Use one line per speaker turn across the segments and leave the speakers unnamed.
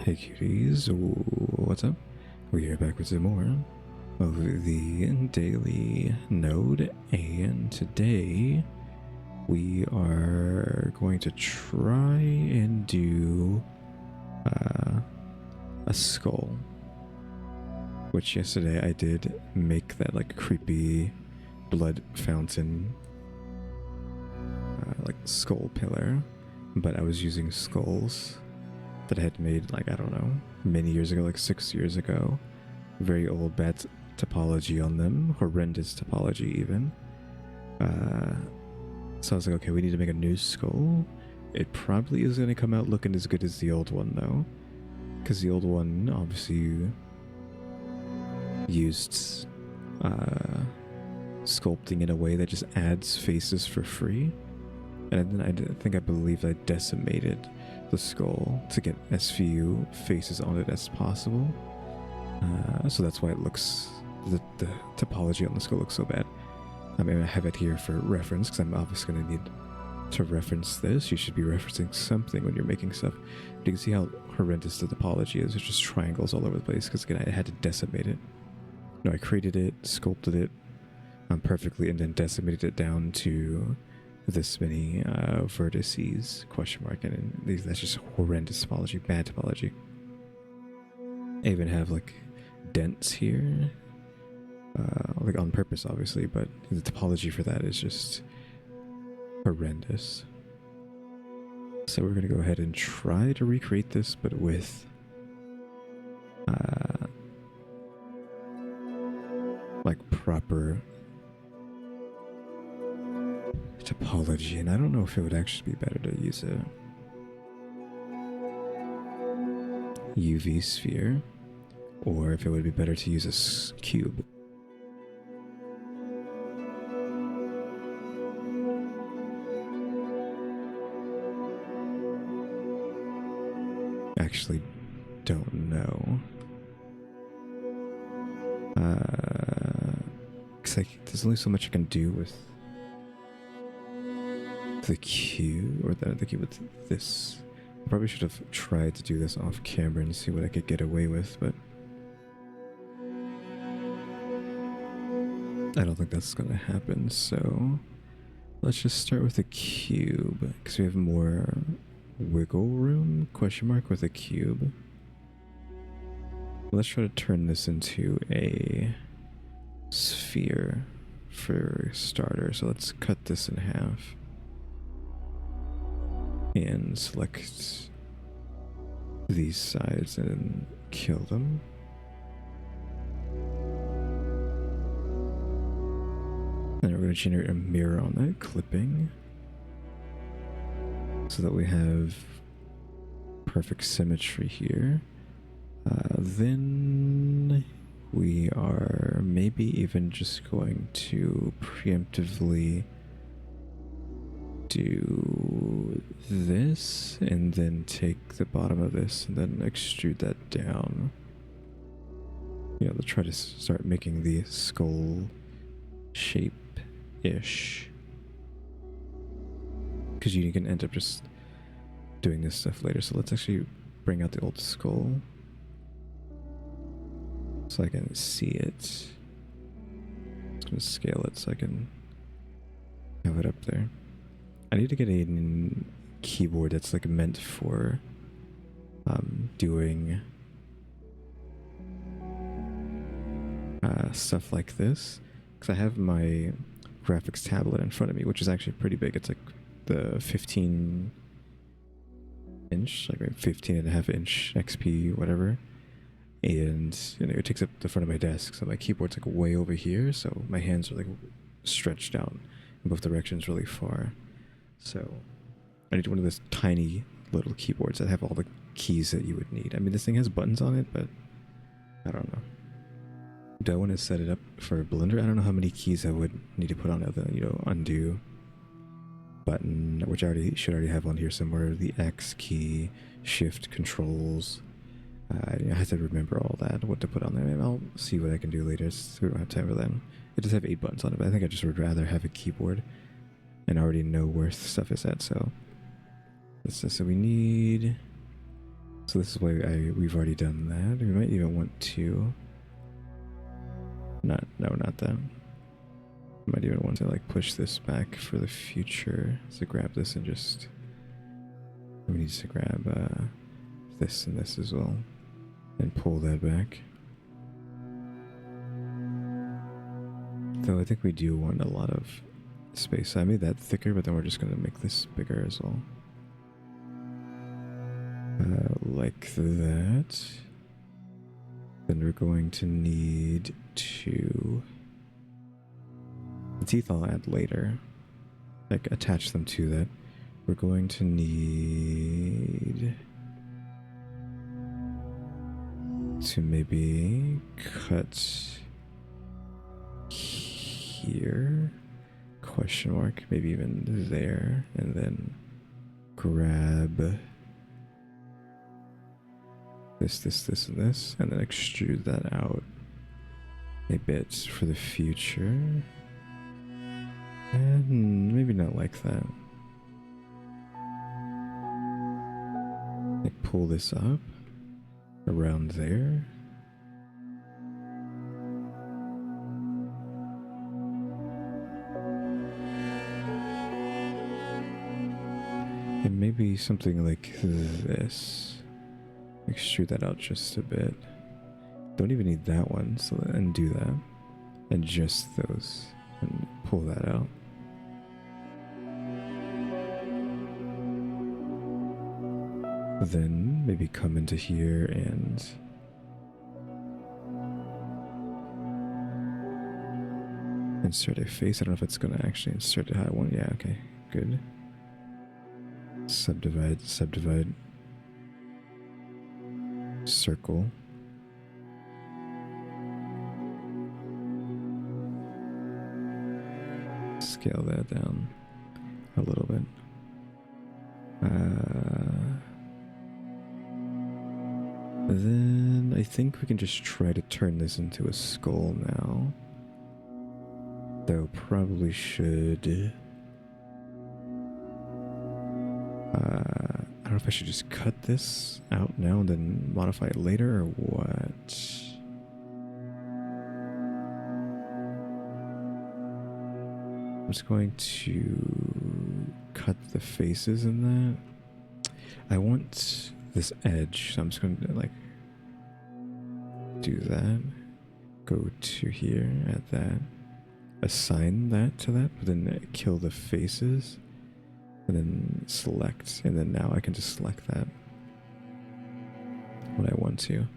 Hey cuties, what's up? We are back with some more of the daily N.O.D.E, and today we are going to try and do a skull, which yesterday I did make that like creepy blood fountain like skull pillar, but I was using skulls that I had made like, I don't know, many years ago, like 6 years ago. Very old, bad topology on them, horrendous topology even. So I was like, okay, we need to make a new skull. It probably is going to come out looking as good as the old one though, because the old one obviously used sculpting in a way that just adds faces for free. And then I believe I decimated the skull to get as few faces on it as possible. So that's why it looks, the topology on the skull looks so bad. I mean, I have it here for reference because I'm obviously going to need to reference this. You should be referencing something when you're making stuff. But you can see how horrendous the topology is. There's just triangles all over the place because again, I had to decimate it. No, I created it, sculpted it perfectly, and then decimated it down to this many vertices, question mark, and that's just horrendous topology, bad topology. I even have like dents here, like on purpose obviously, but the topology for that is just horrendous. So we're gonna go ahead and try to recreate this, but with like proper topology, and I don't know if it would actually be better to use a UV sphere or if it would be better to use a cube. Actually don't know. Cause like there's only so much I can do with the cube, or the cube with this. I probably should have tried to do this off camera and see what I could get away with, but I don't think that's gonna happen. So let's just start with a cube because we have more wiggle room, question mark, with a cube. Let's try to turn this into a sphere for starter. So let's cut this in half and select these sides and kill them. And we're going to generate a mirror on that clipping so that we have perfect symmetry here. Then we are maybe even just going to preemptively do this and then take the bottom of this and then extrude that down. You know, to try to start making the skull shape-ish. Because you can end up just doing this stuff later. So let's actually bring out the old skull so I can see it. I'm just going to scale it so I can have it up there. I need to get a keyboard that's like meant for doing stuff like this, because I have my graphics tablet in front of me, which is actually pretty big. It's like the 15 inch, like 15 and a half inch XP whatever, and you know, it takes up the front of my desk, so my keyboard's like way over here, so my hands are like stretched out in both directions really far. So I need one of those tiny little keyboards that have all the keys that you would need. I mean, this thing has buttons on it, but I don't know. Do I want to set it up for Blender? I don't know how many keys I would need to put on it. The, you know, undo button, which I should already have on here somewhere. The X key, shift controls. I have to remember all that, what to put on there. Maybe I'll see what I can do later. We don't have time for that. It does have 8 buttons on it, but I think I just would rather have a keyboard and already know where stuff is at. So let's just, so we need So this is why we've already done that. We might even want to... not that. Might even want to like push this back for the future. So grab this and just... we need to grab this and this as well. And pull that back. Though I think we do want a lot of space. I made that thicker, but then we're just going to make this bigger as well. Like that. Then we're going to need to... the teeth I'll add later. Like attach them to that. We're going to need... to maybe cut here, question mark, maybe even there, and then grab this, and this, and then extrude that out a bit for the future. And maybe not like that. Like pull this up around there. And maybe something like this. Extrude that out just a bit. Don't even need that one, so undo that. And just those. And pull that out. Then maybe come into here and insert a face. I don't know if it's going to actually insert it how I want. Yeah, okay, good. Subdivide. Circle. Scale that down a little bit. Then I think we can just try to turn this into a skull now. Though probably should... I don't know if I should just cut this out now and then modify it later or what. I'm just going to cut the faces in that. I want this edge, so I'm just going to like do that. Go to here, add that. Assign that to that, but then kill the faces. And then select, and then now I can just select that when I want to.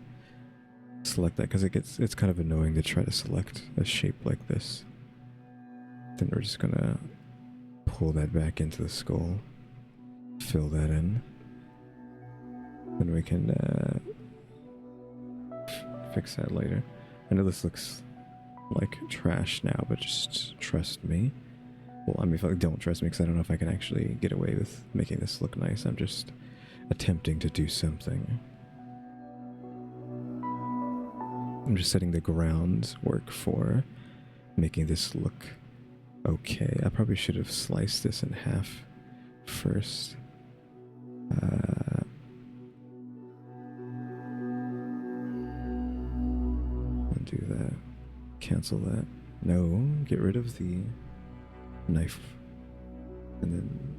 Select that, because it's kind of annoying to try to select a shape like this. Then we're just gonna pull that back into the skull, fill that in. Then we can fix that later. I know this looks like trash now, but just trust me. Well, I mean, if I don't trust me, because I don't know if I can actually get away with making this look nice. I'm just attempting to do something. I'm just setting the groundwork for making this look okay. I probably should have sliced this in half first. Undo that. Cancel that. No, get rid of the knife, and then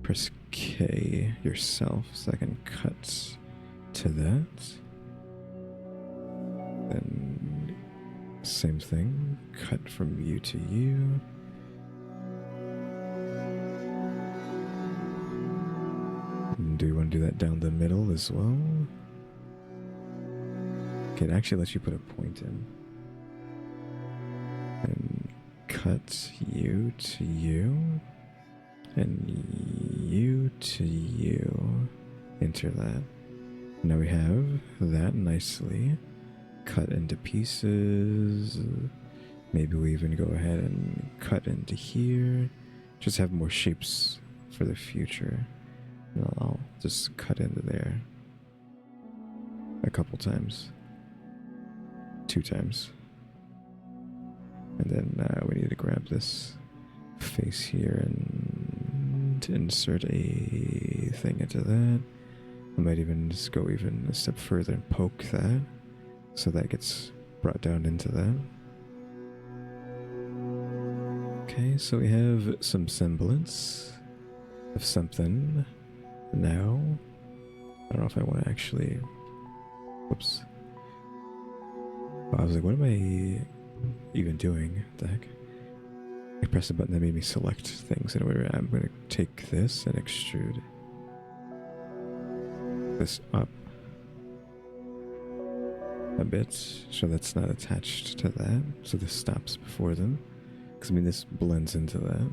press K yourself so I can cut to that. Then same thing, cut from you to you. And do you want to do that down the middle as well? Okay, it actually lets you put a point in. And cut you to you, and you to you. Enter that. Now we have that nicely cut into pieces. Maybe we even go ahead and cut into here. Just have more shapes for the future. And I'll just cut into there a couple times. 2 times. And then we need to grab this face here and insert a thing into that. I might even just go even a step further and poke that, so that gets brought down into that. Okay, so we have some semblance of something. Now, I don't know if I want to actually... Whoops. I was like, what am I even doing? What the heck? I pressed a button that made me select things. Anyway, I'm going to take this and extrude this up a bit, so that's not attached to that. So this stops before them. Because, I mean, this blends into that.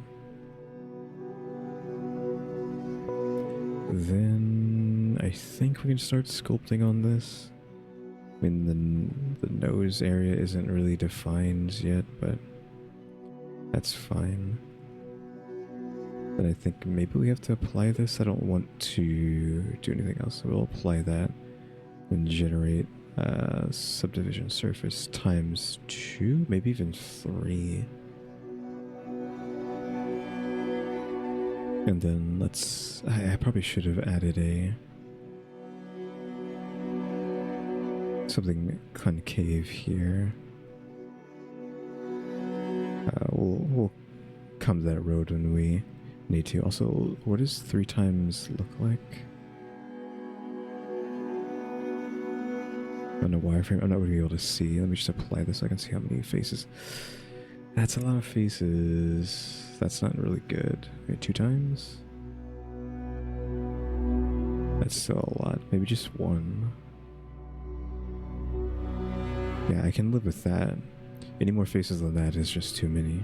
Then I think we can start sculpting on this. I mean, the nose area isn't really defined yet, but that's fine. Then I think maybe we have to apply this. I don't want to do anything else. So we'll apply that and generate subdivision surface times 2, maybe even 3. And then let's... I probably should have added something concave here. We'll come to that road when we need to. Also, what does 3 times look like? On a wireframe, I'm not really able to see. Let me just apply this so I can see how many faces. That's a lot of faces. That's not really good. Wait, 2 times? That's still a lot. Maybe just 1. Yeah, I can live with that. Any more faces than that is just too many.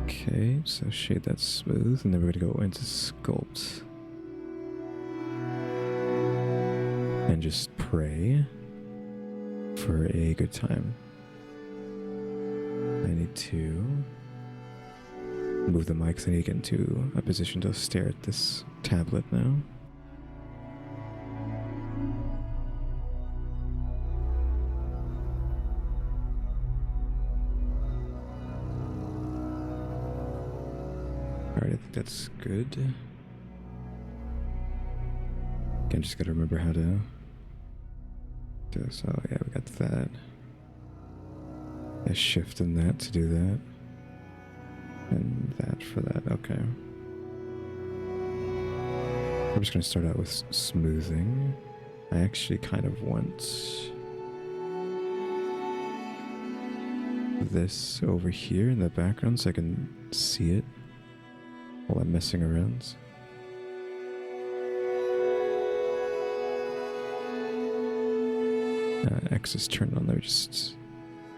Okay, so shade that smooth, and then we're gonna go into sculpt. And just pray for a good time. I need to move the mic, so I need to get into a position to stare at this tablet now. Alright, I think that's good. Again, just gotta remember how to do this. Oh yeah, we got that. A shift in that to do that. And that for that, okay. I'm just gonna start out with smoothing. I actually kind of want this over here in the background so I can see it while I'm messing around. X is turned on. Let me just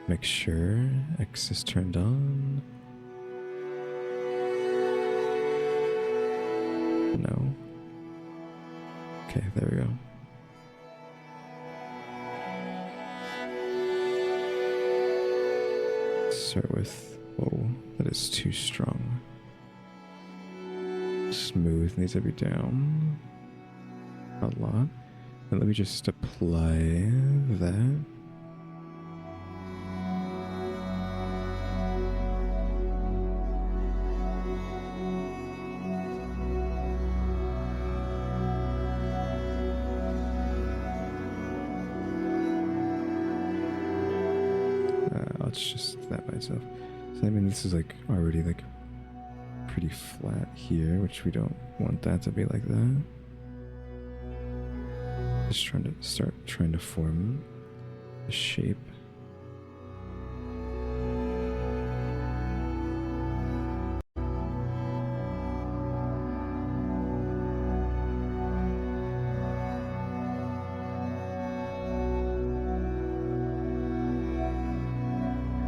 make sure X is turned on. No. Okay, there we go. Start with... Whoa, that is too strong. Smooth needs to be down a lot. And let me just apply that. It's just that by itself. So I mean, this is like already like pretty flat here, which we don't want that to be like that. Just trying to form a shape.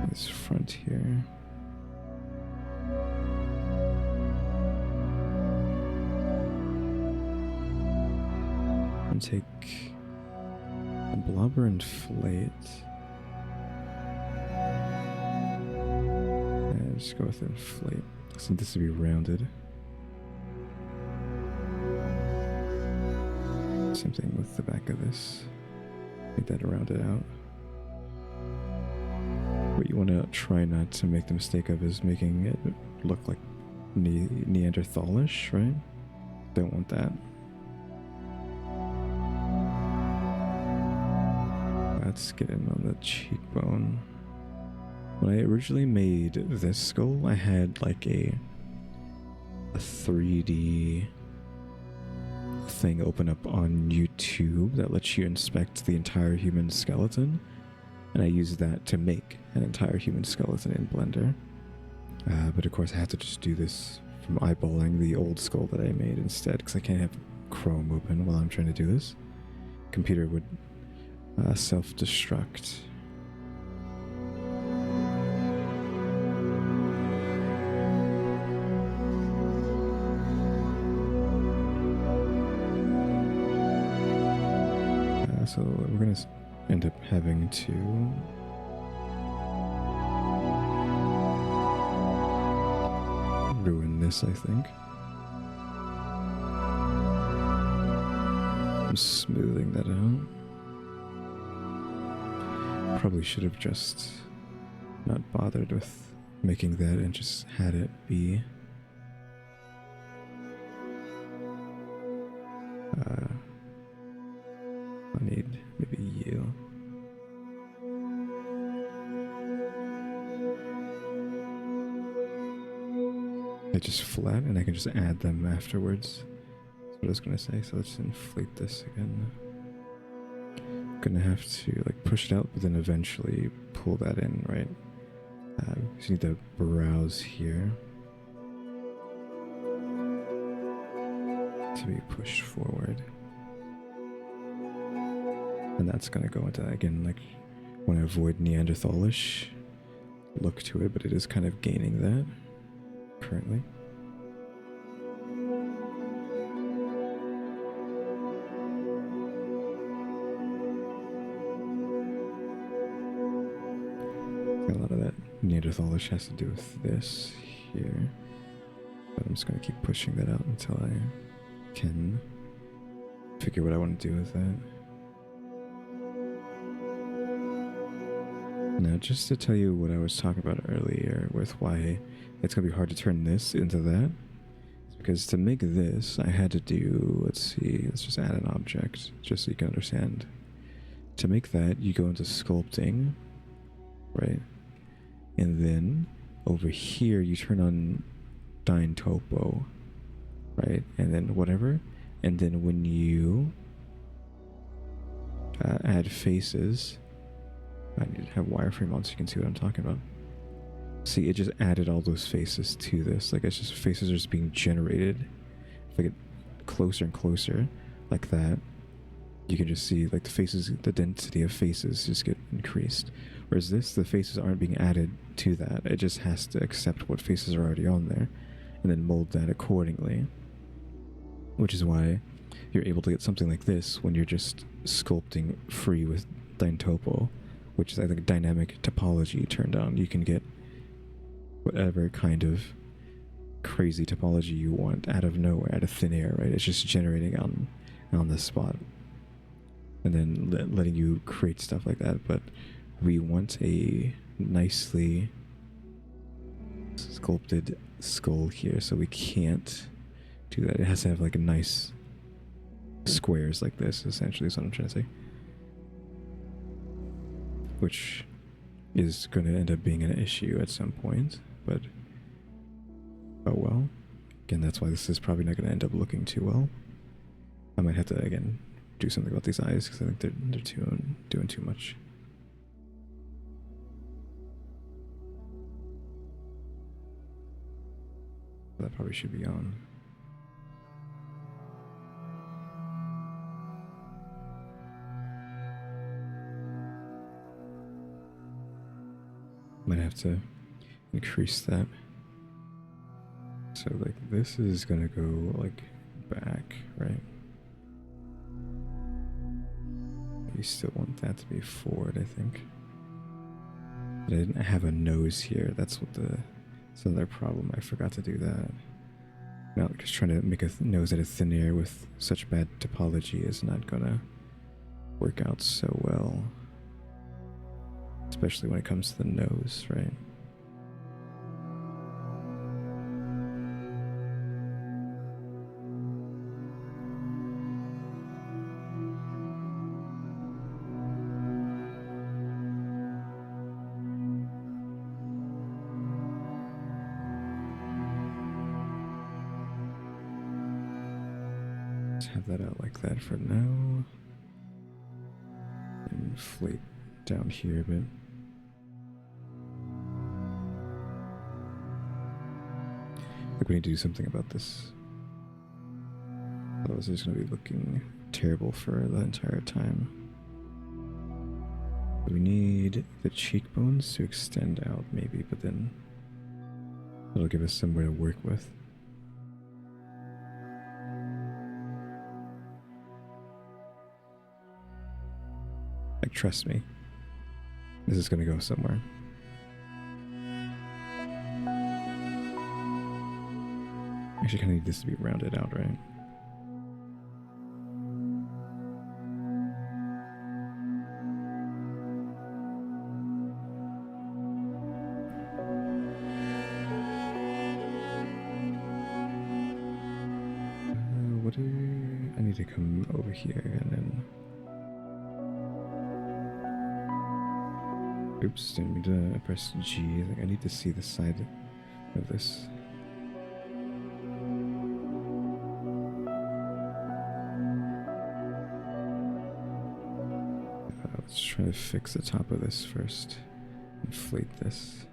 This front here. And take a blobber inflate. And just go with inflate. I want this to be rounded. Same thing with the back of this. Make that rounded out. What you want to try not to make the mistake of is making it look like Neanderthalish, right? Don't want that. Let's get in on the cheekbone. When I originally made this skull, I had like a 3D thing open up on YouTube that lets you inspect the entire human skeleton, and I used that to make an entire human skeleton in Blender. But of course I had to just do this from eyeballing the old skull that I made instead, because I can't have Chrome open while I'm trying to do this. Computer would self-destruct. So we're gonna end up having to ruin this, I think. I'm smoothing that out. Probably should have just not bothered with making that and just had it be I need maybe you. They're just flat and I can just add them afterwards. That's what I was gonna say, so let's inflate this again. Gonna have to like push it out, but then eventually pull that in, right? So you need to browse here to be pushed forward. And that's gonna go into, again, like, want to avoid Neanderthalish look to it, but it is kind of gaining that currently. A lot of that Neanderthalish has to do with this here, but I'm just gonna keep pushing that out until I can figure what I want to do with that. Now, just to tell you what I was talking about earlier with why it's going to be hard to turn this into that, it's because to make this, I had to do, let's just add an object, just so you can understand. To make that, you go into sculpting, right? And then, over here, you turn on Dyn Topo, right? And then whatever. And then when you add faces, I need to have wireframe on so you can see what I'm talking about. See, it just added all those faces to this. Like, it's just faces are just being generated. If I get closer and closer, like that, you can just see, like, the faces, the density of faces just get increased. Whereas this, the faces aren't being added to that. It just has to accept what faces are already on there and then mold that accordingly. Which is why you're able to get something like this when you're just sculpting free with Dyn Topo, which is, I think, dynamic topology turned on. You can get whatever kind of crazy topology you want out of nowhere, out of thin air, right? It's just generating on the spot. And then letting you create stuff like that. But we want a nicely sculpted skull here, so we can't do that. It has to have like a nice squares like this, essentially, is what I'm trying to say. Which is going to end up being an issue at some point, but oh well. Again, that's why this is probably not going to end up looking too well. I might have to, again, do something about these eyes, because I think they're doing too much. That probably should be on. Might have to increase that. So like this is gonna go like back, right? You still want that to be forward, I think. But I didn't have a nose here. That's another problem. I forgot to do that. Now, because trying to make a nose out of thin air with such bad topology is not gonna work out so well. especially when it comes to the nose, right? Have that out like that for now. Inflate down here a bit. Like we need to do something about this. Otherwise it's going to be looking terrible for the entire time. We need the cheekbones to extend out maybe, but then it'll give us somewhere to work with. Like, trust me, this is gonna go somewhere. Actually, kind of need this to be rounded out, right? What do I need to come over here and then? Oops, didn't mean to press G. Like, I need to see the side of this. Let's try to fix the top of this first. Inflate this.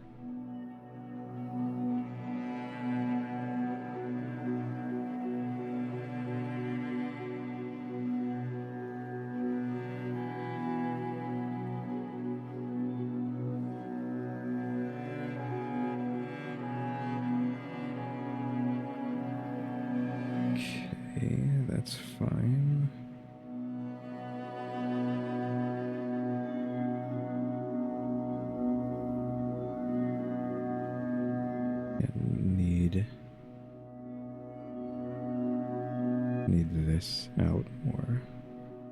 That's fine. And need this out more,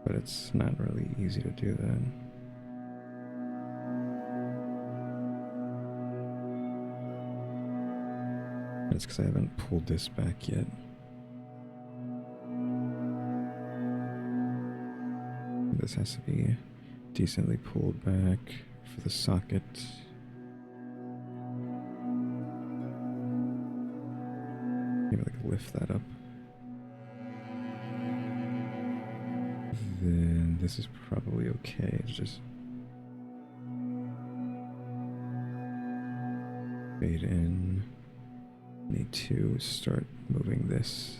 but it's not really easy to do that. That's because I haven't pulled this back yet. This has to be decently pulled back for the socket. Maybe like lift that up. Then this is probably okay. It's just fade in. Need to start moving this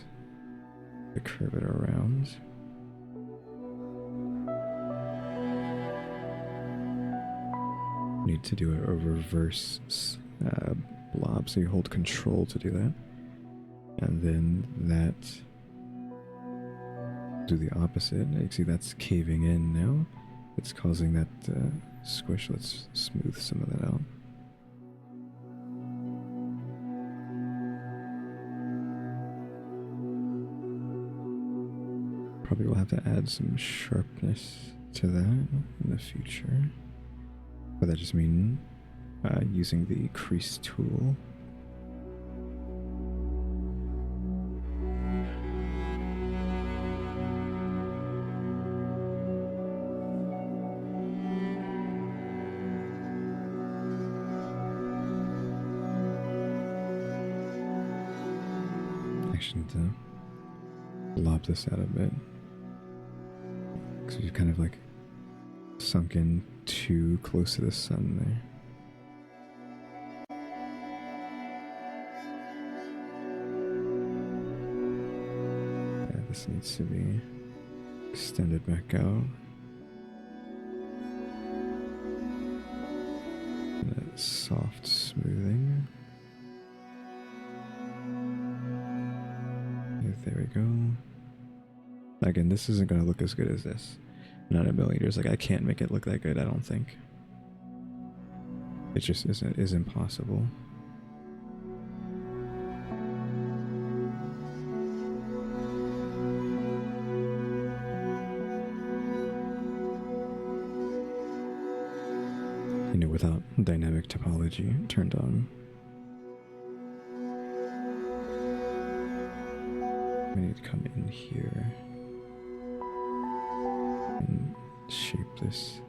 to curve it around. Need to do a reverse blob, so you hold control to do that, and then that do the opposite. You see that's caving in now. It's causing that squish. Let's smooth some of that out. Probably will have to add some sharpness to that in the future. But that just means using the crease tool. Actually, need to lob this out a bit. Because we've kind of like sunk in too close to the sun there. Yeah, this needs to be extended back out. And that soft smoothing. Yeah, there we go. Again, this isn't going to look as good as this. Not a million years. Like, I can't make it look that good, I don't think. It just is impossible. without dynamic topology turned on. I need to come in here and shape this.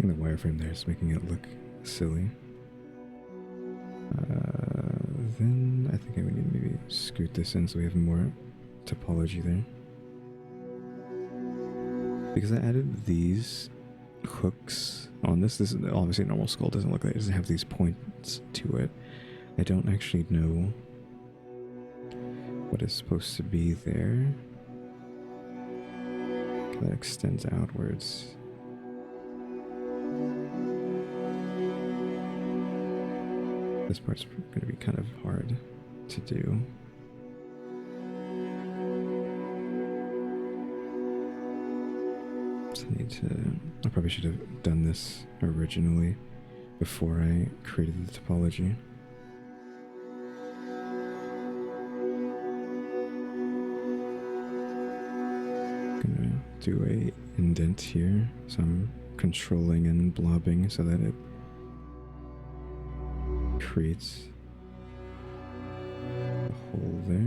The wireframe there is making it look silly. Then I think I would need to maybe scoot this in so we have more topology there. Because I added these hooks on this. This is obviously a normal skull doesn't look like it doesn't have these points to it. I don't actually know what is supposed to be there. That extends outwards. This part's going to be kind of hard to do. So I probably should have done this originally before I created the topology. Gonna do a indent here, so I'm controlling and blobbing so that it creates a hole there.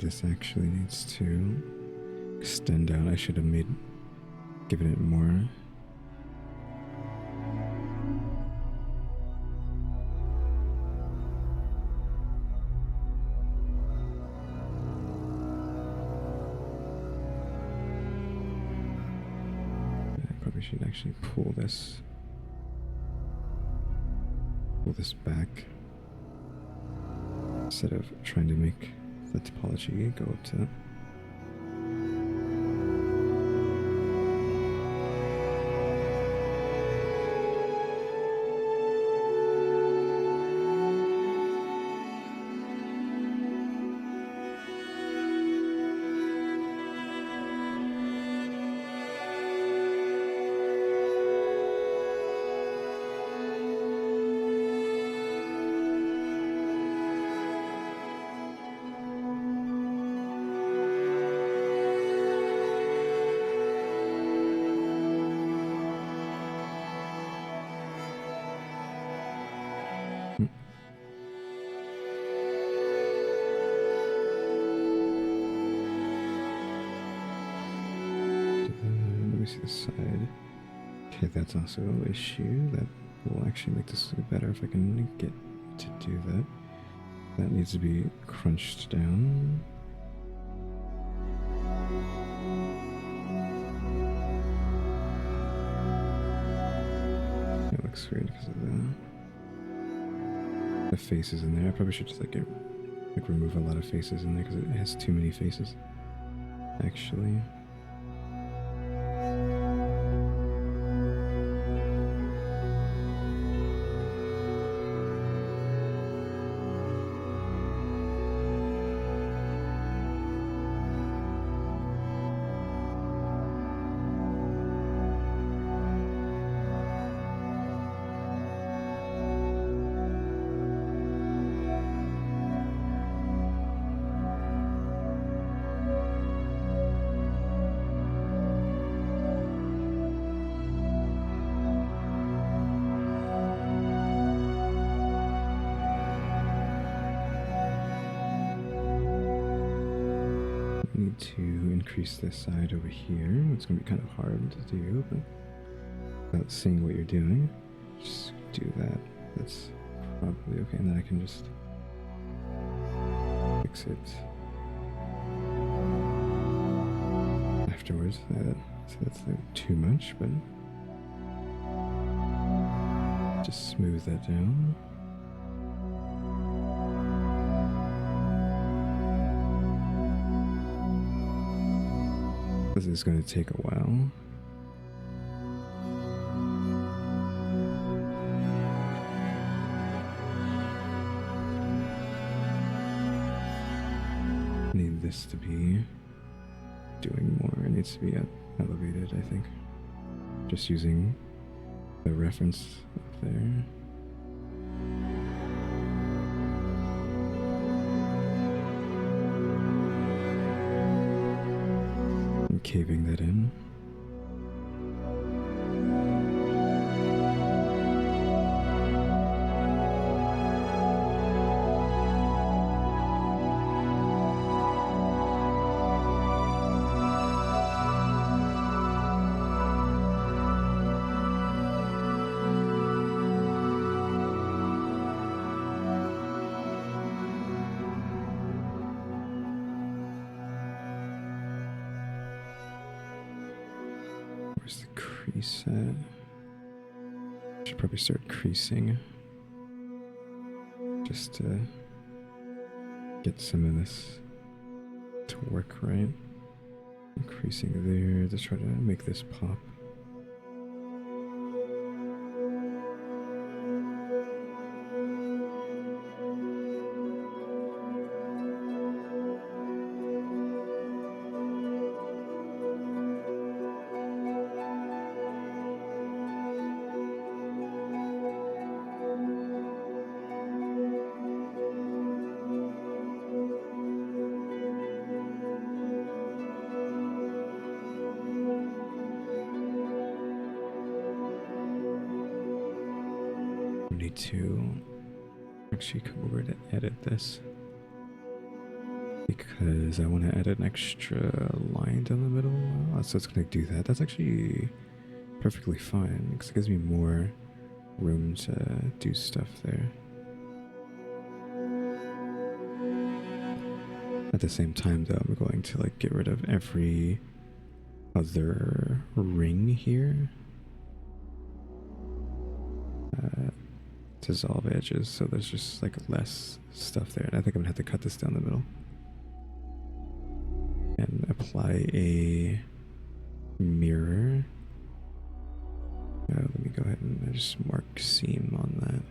This actually needs to extend out. I should have given it more. I probably should actually pull this back instead of trying to make the topology go up to that. See the side. Okay, that's also an issue. That will actually make this look better if I can get to do that. That needs to be crunched down. It looks weird because of the faces in there. I probably should just remove a lot of faces in there because it has too many faces. Actually. To increase this side over here. It's going to be kind of hard to do, but without seeing what you're doing, just do that. That's probably okay, and then I can just fix it afterwards. So that's not too much, but just smooth that down. This is going to take a while. Need this to be doing more. It needs to be elevated, I think. Just using the reference up there. I'm caving that in. Where's the crease at? Should probably start creasing just to get some of this to work right. I'm creasing there to try to make this pop. Need to actually come over to edit this because I want to add an extra line down the middle. So it's going to do that. That's actually perfectly fine because it gives me more room to do stuff there. At the same time though, I'm going to like get rid of every other ring here. Dissolve edges, so there's just like less stuff there, and I think I'm gonna have to cut this down the middle and apply a mirror. Let me go ahead and just mark seam on that.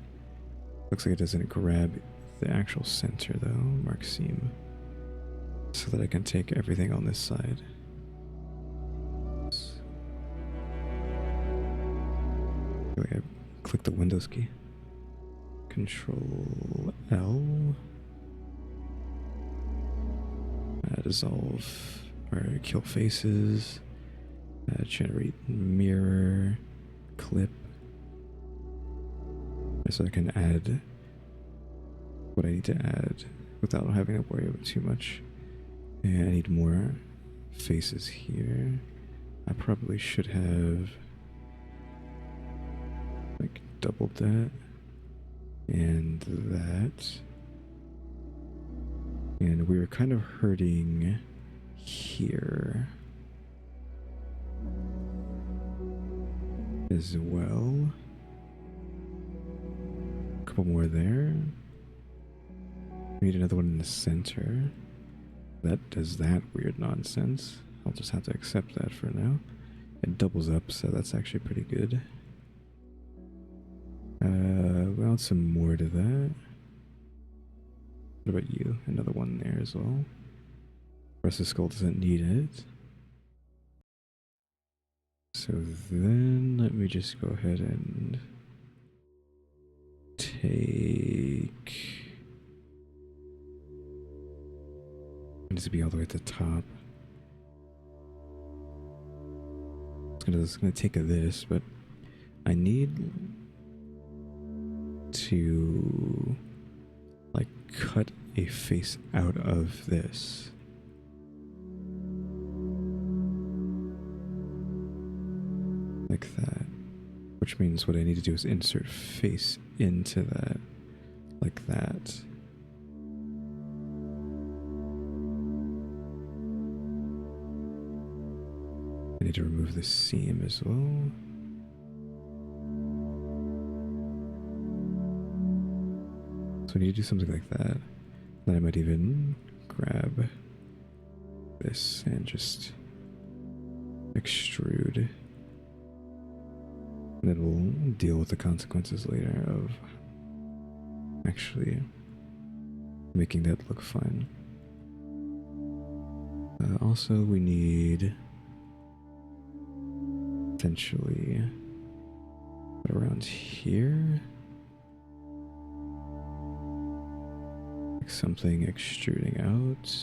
Looks like it doesn't grab the actual center though. Mark seam so that I can take everything on this side. I click the Windows key. Control L. Dissolve or kill faces. Generate mirror clip. So I can add what I need to add without having to worry about too much. And I need more faces here. I probably should have like doubled that. And that, and we were kind of hurting here as well. A couple more there. We need another one in the center. That does that weird nonsense. I'll just have to accept that for now. It doubles up, so that's actually pretty good. We'll add some more to that. What about you? Another one there as well. The rest of the skull doesn't need it. So then let me just go ahead and take... It needs to be all the way at the top. It's gonna take this, but I need to like cut a face out of this. Like that. Which means what I need to do is insert face into that. Like that. I need to remove the seam as well. So we need to do something like that. Then I might even grab this and just extrude. And then we'll deal with the consequences later of actually making that look fine. Also, we need potentially around here, like something extruding out.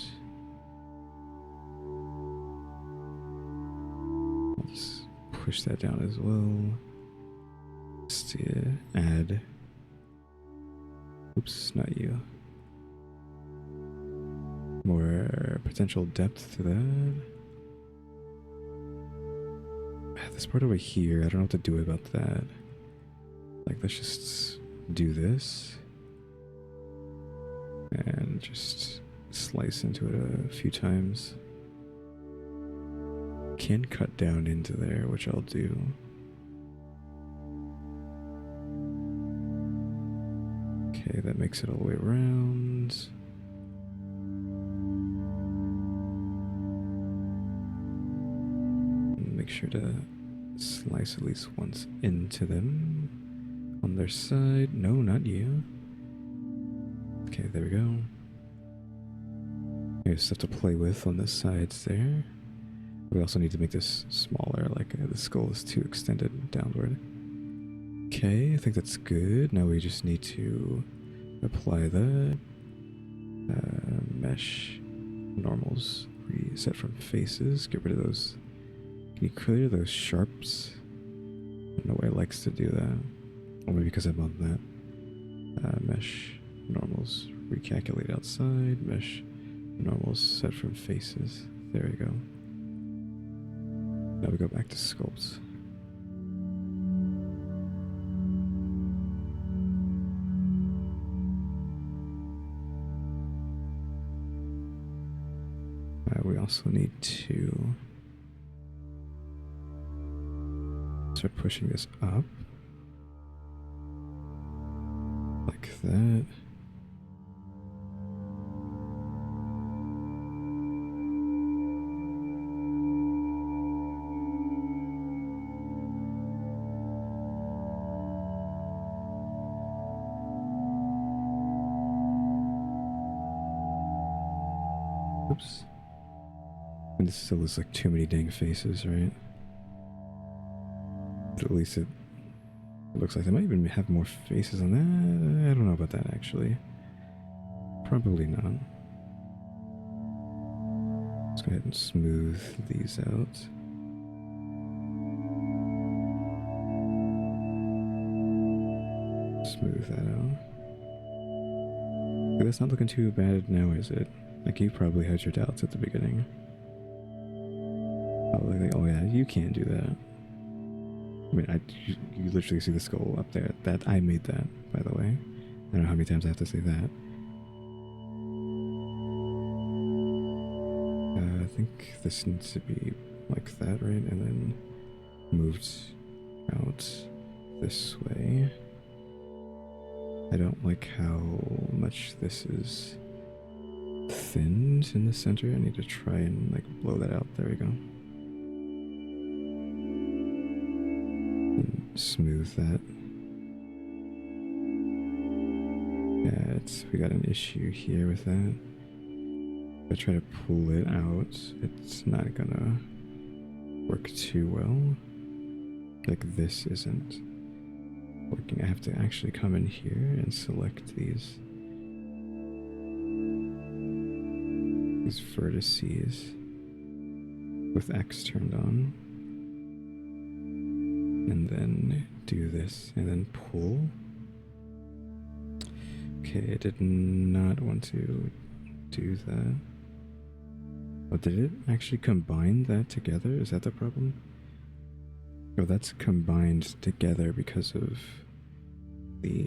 I'll just push that down as well. Just to add. Oops, not you. More potential depth to that. This part over here, I don't know what to do about that. Like, let's just do this. And just slice into it a few times. Can cut down into there, which I'll do. Okay, that makes it all the way around. Make sure to slice at least once into them. On their side. No, not you. Okay, there we go. We just have to play with on the sides there. We also need to make this smaller, like the skull is too extended downward. Okay, I think that's good. Now we just need to apply the mesh normals. Reset from faces. Get rid of those. Can you clear those sharps? I don't know why it likes to do that. Or maybe because I'm on that. Mesh normals. Recalculate outside. Mesh normals set from faces. There we go. Now we go back to sculpts. We also need to start pushing this up. Like that. Oops. And this still looks like too many dang faces, right? But at least it looks like they might even have more faces on that. I don't know about that, actually. Probably not. Let's go ahead and smooth these out. Smooth that out. Okay, that's not looking too bad now, is it? Like, you probably had your doubts at the beginning. Probably like, oh yeah, you can't do that. I mean, you literally see the skull up there. That I made that, by the way. I don't know how many times I have to say that. I think this needs to be like that, right? And then moved out this way. I don't like how much this is thinned in the center. I need to try and like blow that out. There we go. And smooth that. Yeah, we got an issue here with that. If I try to pull it out, it's not gonna work too well. Like, this isn't working. I have to actually come in here and select these vertices with X turned on, and then do this and then pull. Okay, I did not want to do that. Oh, did it actually combine that together? Is that the problem? Oh, that's combined together because of the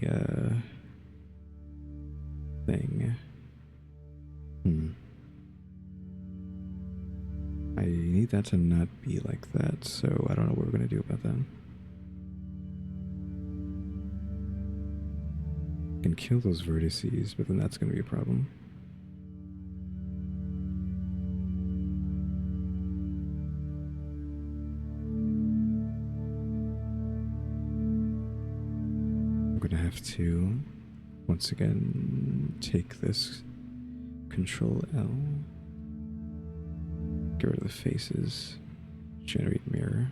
thing. I need need that to not be like that, so I don't know what we're going to do about that. I can kill those vertices, but then that's going to be a problem. I'm going to have to, once again, take this Control L, get rid of the faces, generate mirror.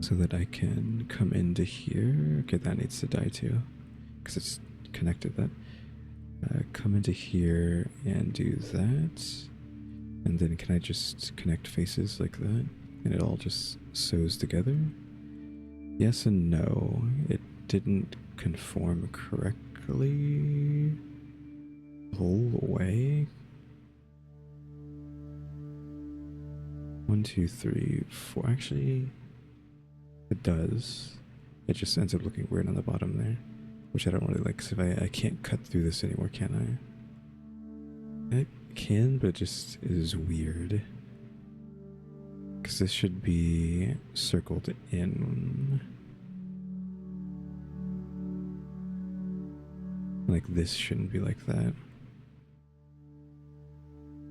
So that I can come into here. Okay, that needs to die too, because it's connected that. Come into here and do that. And then can I just connect faces like that? And it all just sews together? Yes and no. It didn't conform correctly the whole way. 1, 2, 3, 4. Actually, it does. It just ends up looking weird on the bottom there, which I don't really like, because if I can't cut through this anymore, can I? I can, but it just is weird. Because this should be circled in. Like this shouldn't be like that.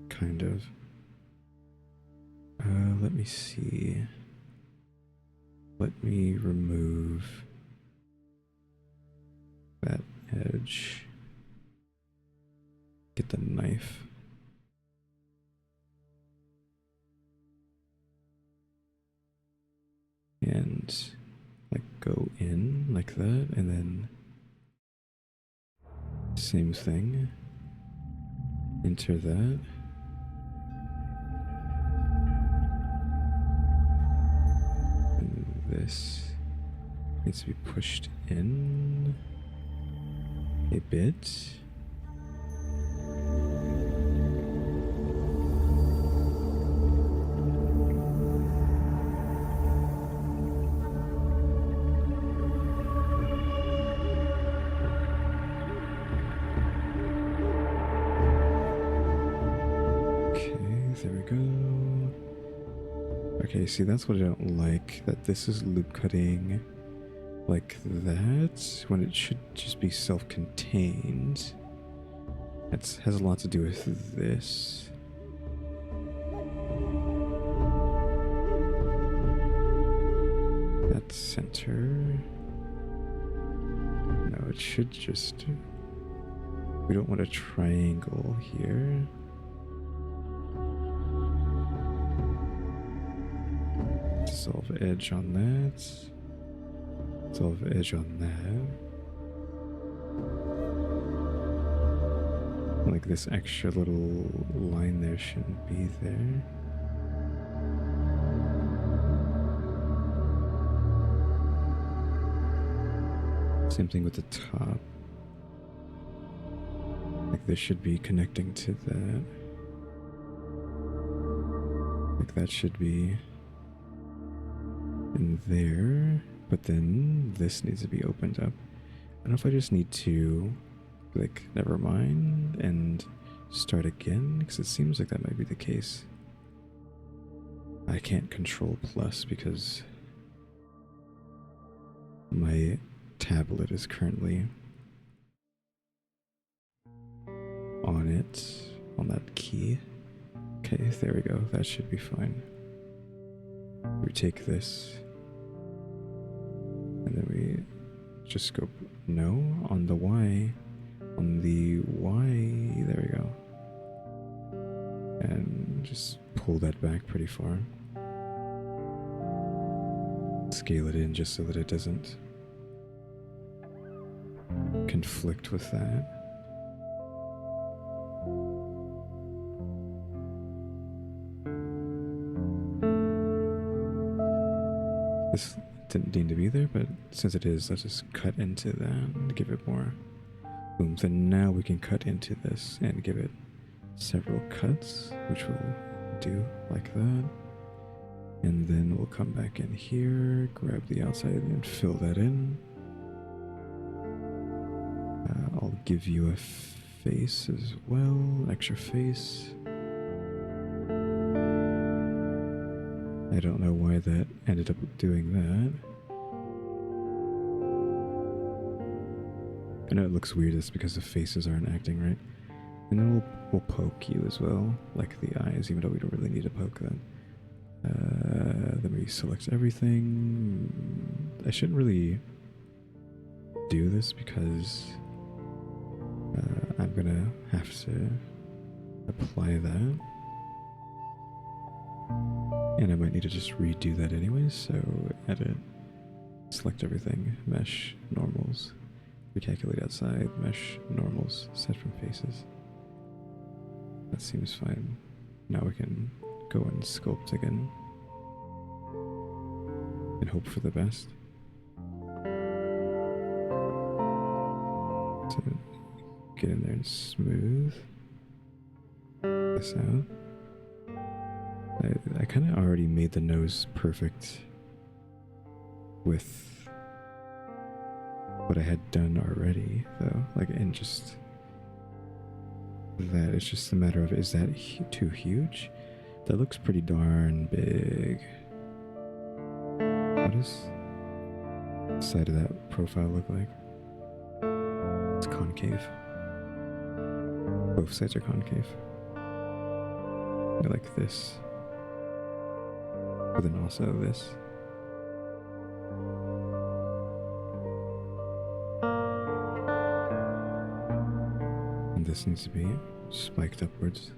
Kind of. Let me see. Let me remove that edge. Get the knife. And like go in like that, and then same thing. Enter that. And this needs to be pushed in a bit. Okay, see, that's what I don't like, that this is loop cutting like that, when it should just be self-contained. It has a lot to do with this. That center. No, it should just... We don't want a triangle here. Dissolve edge on that. Dissolve edge on that. Like this extra little line there shouldn't be there. Same thing with the top. Like this should be connecting to that. Like that should be in there, but then this needs to be opened up. I don't know if I just need to, like, never mind and start again, because it seems like that might be the case. I can't control plus because my tablet is currently on it, on that key. Okay, there we go. That should be fine. We take this, and then we just go no on the Y, there we go, and just pull that back pretty far. Scale it in just so that it doesn't conflict with that. This didn't need to be there, but since it is, let's just cut into that and give it more boom. Then now we can cut into this and give it several cuts, which we'll do like that. And then we'll come back in here, grab the outside and fill that in. give you a face as well, extra face. I don't know why that ended up doing that. I know it looks weird, it's because the faces aren't acting right. And then we'll poke you as well, like the eyes, even though we don't really need to poke them. Then we select everything. I shouldn't really do this because I'm gonna have to apply that. And I might need to just redo that anyways, so edit, select everything, mesh, normals, recalculate outside, mesh, normals, set from faces. That seems fine. Now we can go and sculpt again and hope for the best. So get in there and smooth this out. I kind of already made the nose perfect with what I had done already, though. Like, and just that, it's just a matter of, is that too huge? That looks pretty darn big. What does the side of that profile look like? It's concave. Both sides are concave. Like this. But then also this. And this needs to be spiked upwards.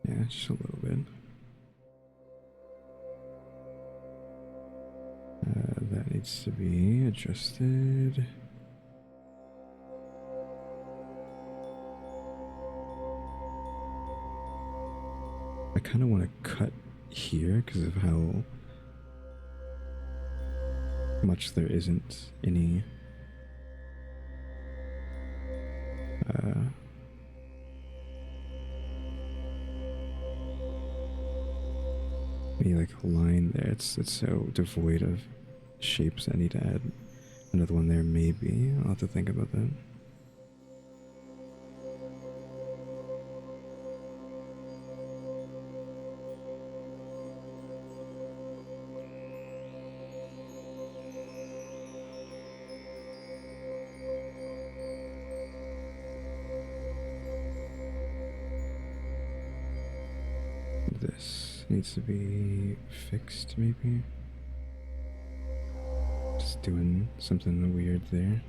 Yeah, just a little bit. That needs to be adjusted. I kind of want to cut here because of how much there isn't any like line there. It's so devoid of shapes. I need to add another one there, maybe. I'll have to think about that. This needs to be fixed, maybe. Just doing something weird there.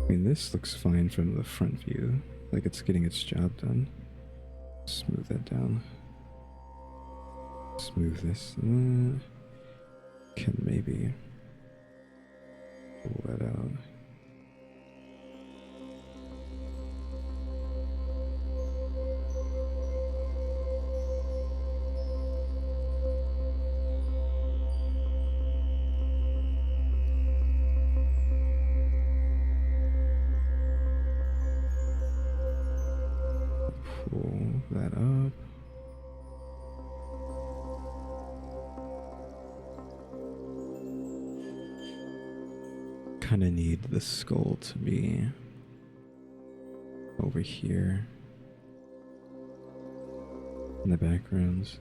I mean, this looks fine from the front view. Like it's getting its job done. Smooth that down. Smooth this. Can maybe pull that out. Pull that up. Kind of need the skull to be over here in the backgrounds.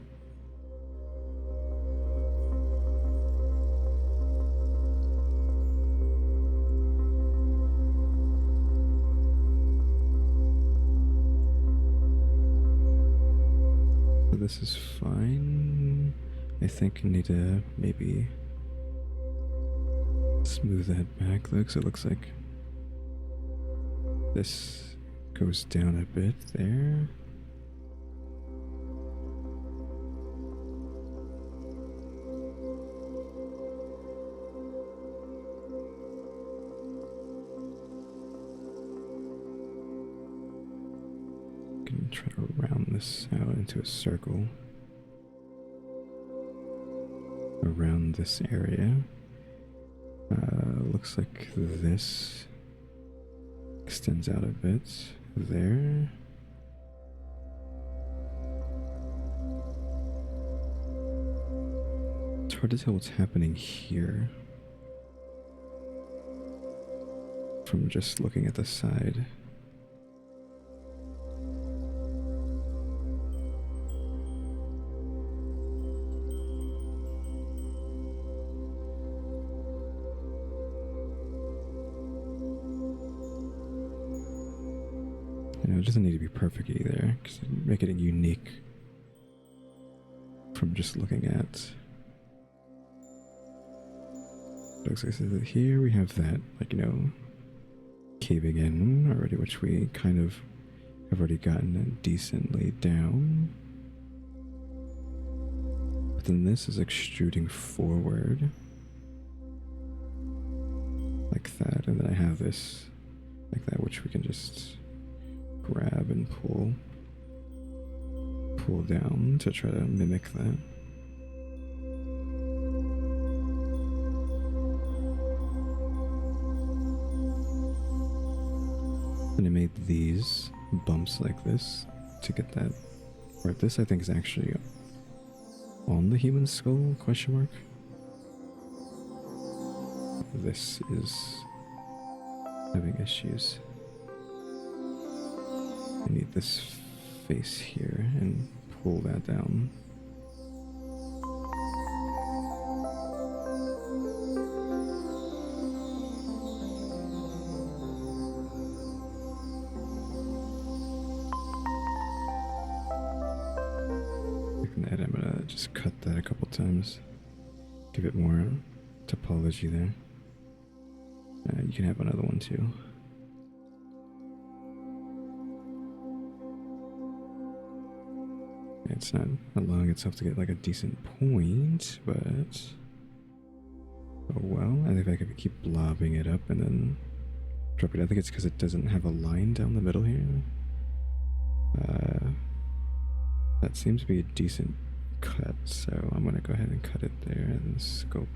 This is fine. I think I need to maybe smooth that back though, because it looks like this goes down a bit there. Try to round this out into a circle. around this area. Looks like this extends out a bit there. It's hard to tell what's happening here from just looking at the side. It doesn't need to be perfect either, because make it unique from just looking at. Looks like so here we have that, like, caving in already, which we kind of have already gotten decently down. But then this is extruding forward, like that, and then I have this, like that, which we can just grab and pull down to try to mimic that. And I made these bumps like this to get that. Or this I think is actually on the human skull, question mark. This is having issues. I need this face here and pull that down. And I'm gonna just cut that a couple times, give it more topology there. You can have another one too. It's not allowing itself to get like a decent point, but oh well. I think I could keep blobbing it up and then drop it. I think it's because it doesn't have a line down the middle here. That seems to be a decent cut, so I'm gonna go ahead and cut it there and then sculpt.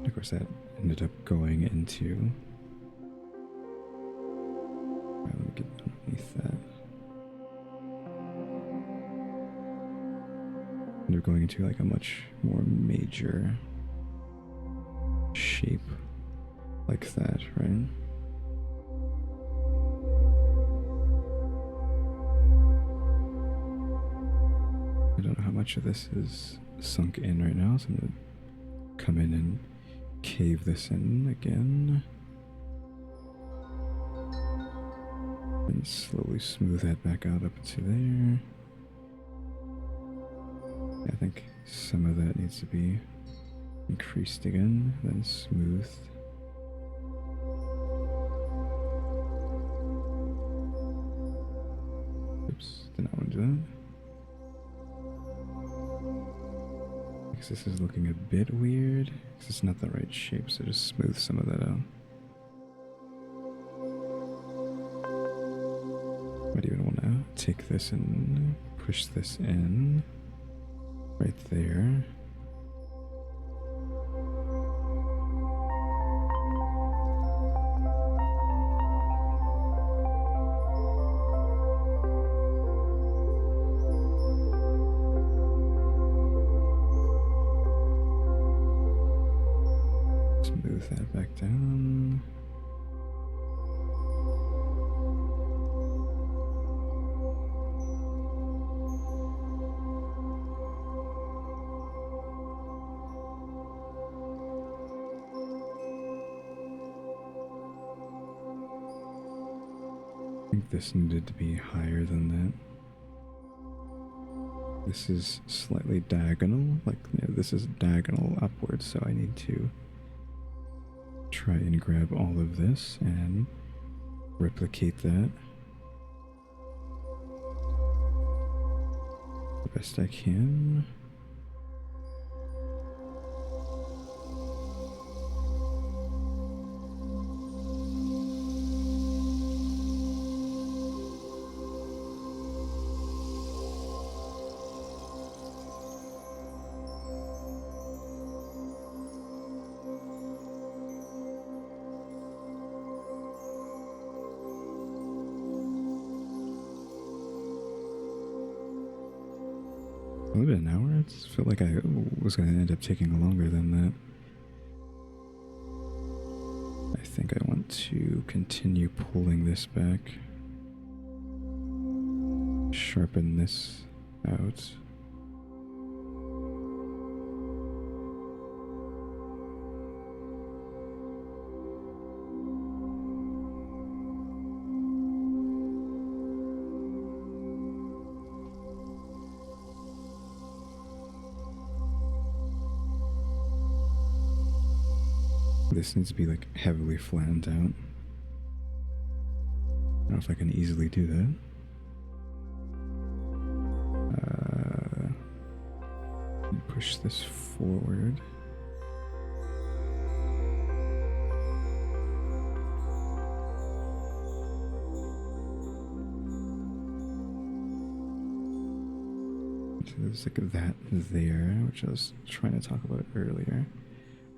Of course, that ended up going into. Right, let me get underneath that. Ended up going into like a much more major shape, like that, right? I don't know how much of this is sunk in right now, so I'm gonna come in and cave this in again and slowly smooth that back out up to there. I think some of that needs to be increased again, then smoothed. Oops, did not want to do that. Because this is looking a bit weird. Because it's not the right shape, so just smooth some of that out. Might even want to take this and push this in right there. Smooth that back down. I think this needed to be higher than that. This is slightly diagonal, like this is diagonal upwards, so I need to try and grab all of this and replicate that the best I can. only been an hour? It felt like I was going to end up taking longer than that. I think I want to continue pulling this back. Sharpen this out. This needs to be like heavily flattened out. I don't know if I can easily do that. Push this forward. So there's like that there, which I was trying to talk about earlier.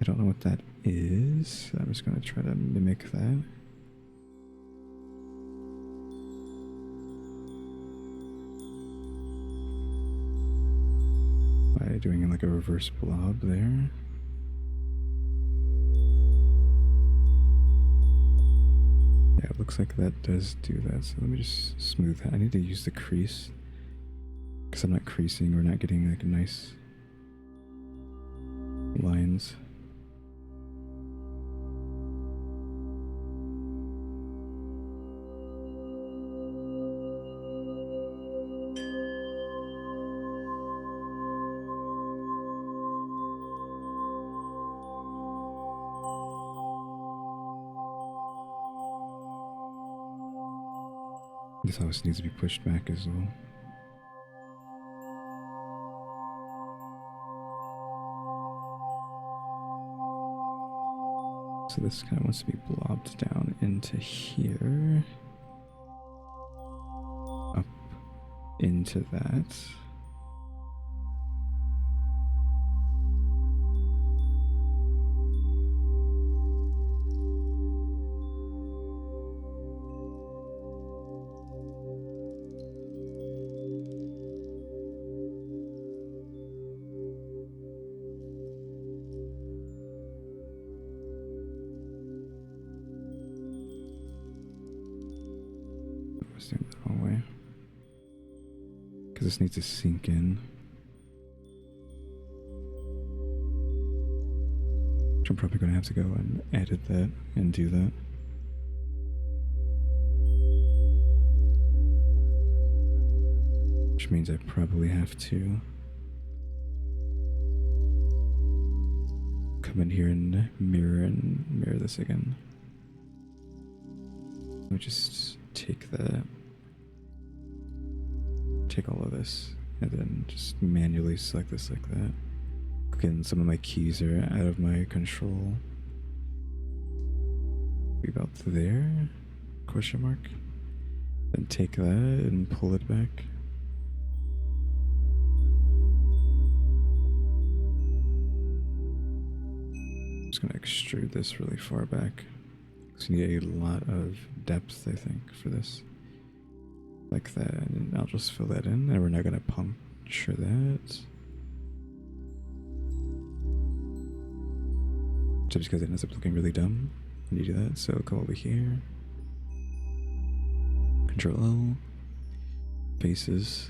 I don't know what that is. I'm just going to try to mimic that. By doing like a reverse blob there. Yeah, it looks like that does do that. So let me just smooth that. I need to use the crease because I'm not creasing. We're not getting like nice lines. This always needs to be pushed back as well. So this kind of wants to be blobbed down into here. Up into that. The wrong way because this needs to sink in, which I'm probably going to have to go and edit that and do that. Which means I probably have to come in here and mirror this again. Let me just take all of this and then just manually select this like that. Again, some of my keys are out of my control. Be about there, question mark. Then take that and pull it back. I'm just gonna extrude this really far back. So you need a lot of depth, I think, for this. Like that, and I'll just fill that in, and we're not gonna puncture that. Just because it ends up looking really dumb when you do that. So come over here. Control L. Faces.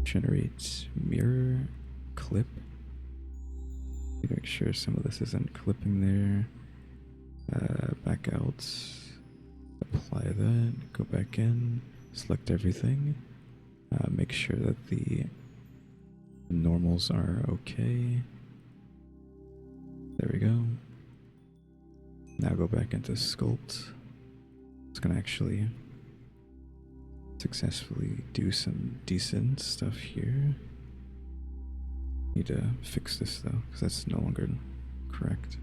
Generate mirror clip. Make sure some of this isn't clipping there. Back out. Apply that, go back in, select everything, make sure that the normals are okay. There we go. Now go back into sculpt. It's gonna actually successfully do some decent stuff here. Need to fix this though, because that's no longer correct.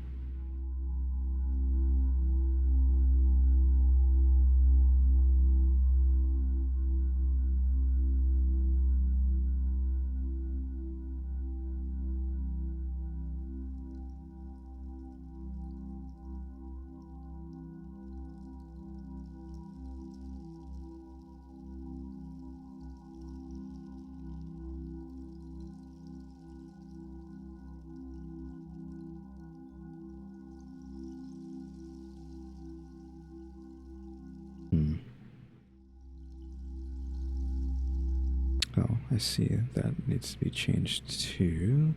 I see that needs to be changed too.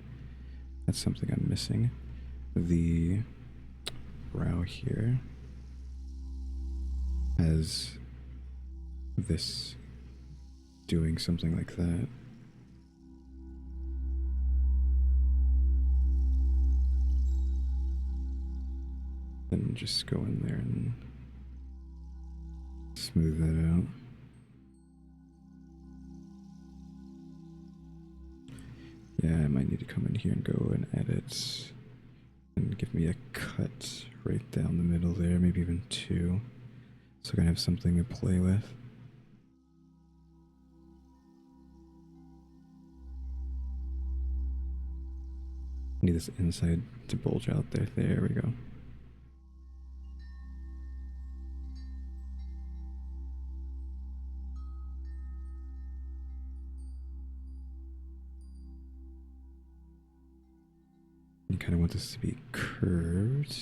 That's something I'm missing. The brow here has this doing something like that. Then just go in there and smooth that out. Yeah, I might need to come in here and go and edit and give me a cut right down the middle there, maybe even two, so I can have something to play with. Need this inside to bulge out there. There we go. You kind of want this to be curved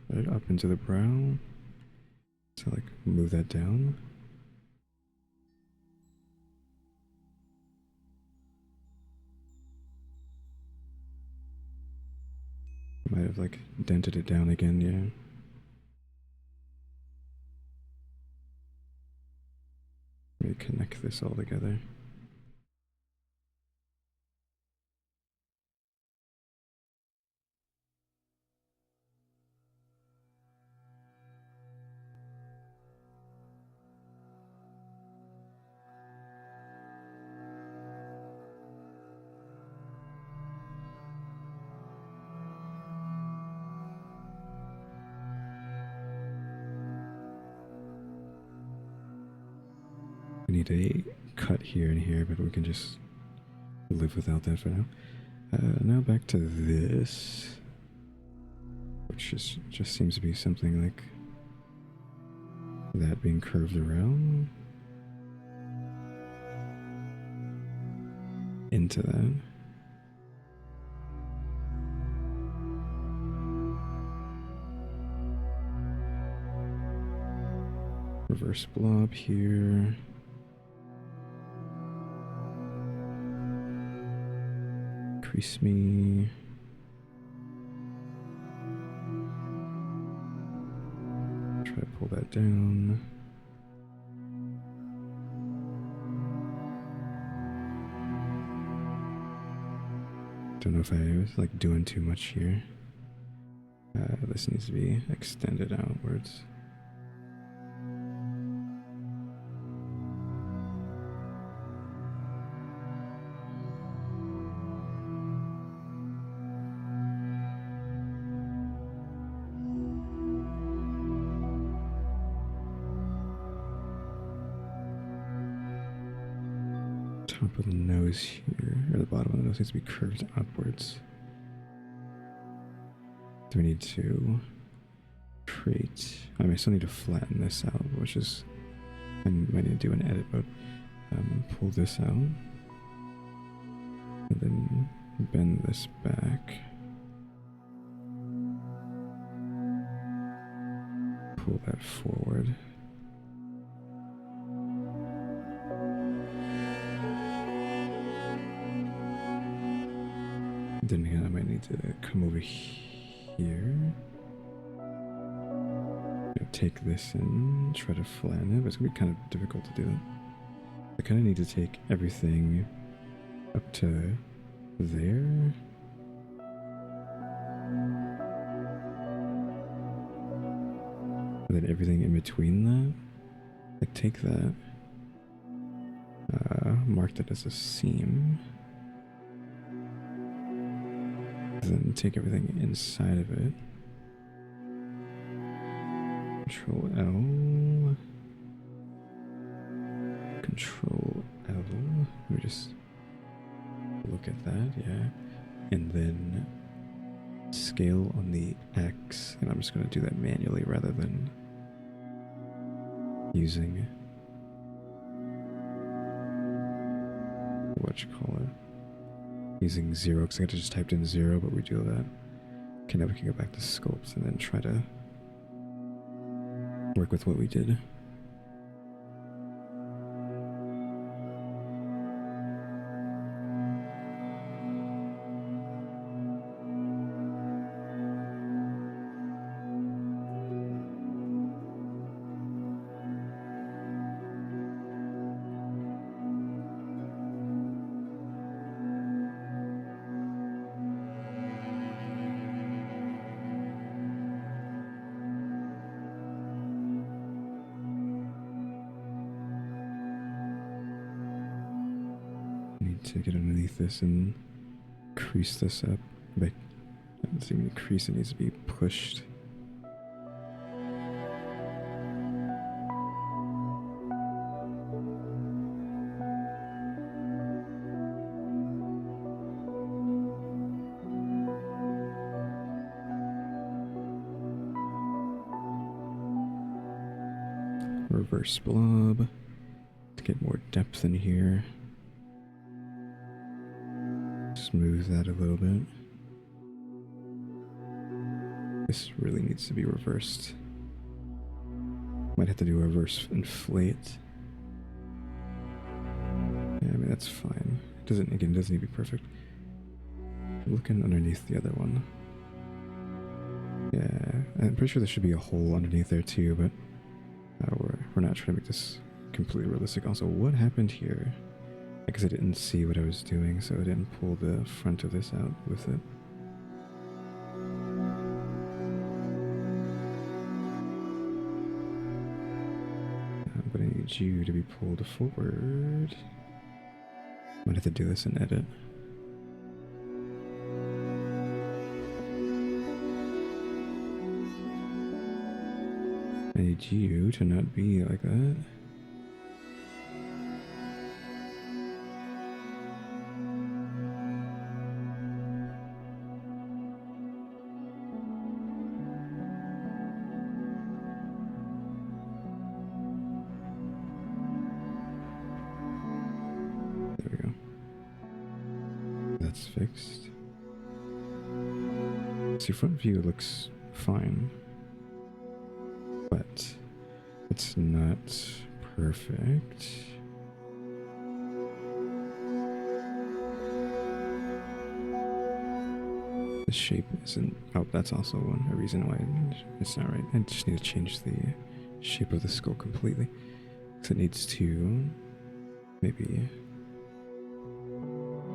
right up into the brow. So like move that down. Might have like dented it down again, yeah. Maybe connect this all together. We need a cut here and here, but we can just live without that for now. Now back to this, which just seems to be something like that being curved around into that. Reverse blob here. Crease me. Try to pull that down. Don't know if I was like doing too much here. This needs to be extended outwards. Top of the nose here, or the bottom of the nose needs to be curved upwards. Do we need to create? I mean, I still need to flatten this out, which is, I might need to do an edit, but pull this out, and then bend this back. Pull that forward. Then again, I might need to come over here. Take this and try to flatten it, but it's gonna be kind of difficult to do it. I kind of need to take everything up to there. And then everything in between that. Like take that, mark that as a seam. Then take everything inside of it. Control L. Control L. Let me just look at that, yeah. And then scale on the X. And I'm just going to do that manually rather than using what you call it. Using 0, because I just typed in 0, but we do that. Okay, now we can go back to sculpt and then try to work with what we did. I'm to get underneath this and crease this up. But it doesn't even crease, it needs to be pushed. Reverse blob to get more depth in here. Smooth that a little bit. This really needs to be reversed. Might have to do a reverse inflate. Yeah, I mean that's fine. It doesn't need to be perfect. Looking underneath the other one. Yeah, I'm pretty sure there should be a hole underneath there too, but we're not trying to make this completely realistic. Also, what happened here? Because I didn't see what I was doing, so I didn't pull the front of this out with it. But I need you to be pulled forward. Might have to do this in edit. I need you to not be like that. There we go. That's fixed. See, front view looks fine. But it's not perfect. The shape isn't. Oh, that's also a reason why it's not right. I just need to change the shape of the skull completely. So it needs to maybe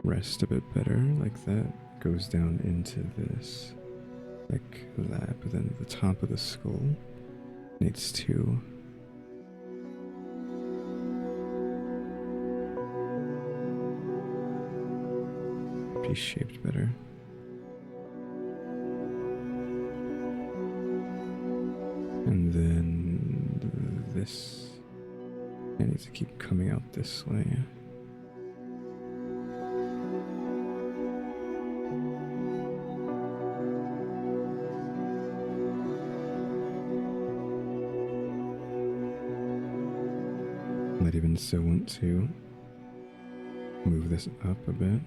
rest a bit better, like that. Goes down into this, like that. But then the top of the skull needs to be shaped better. And then this, I need to keep coming out this way. Might even still want to move this up a bit.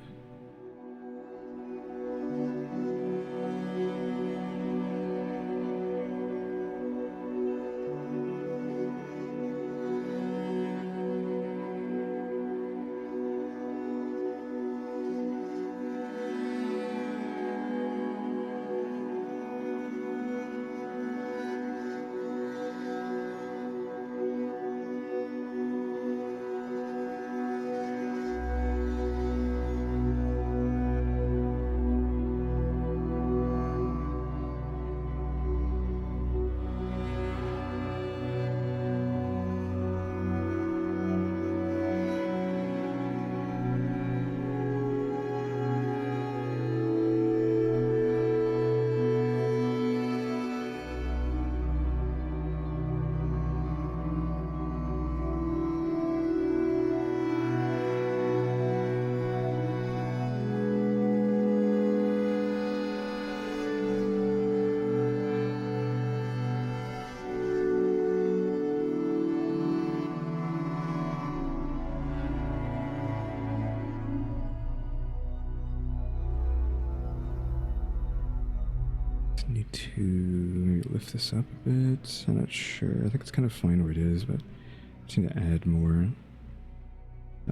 Need to maybe lift this up a bit. I'm not sure. I think it's kind of fine where it is, but I just need to add more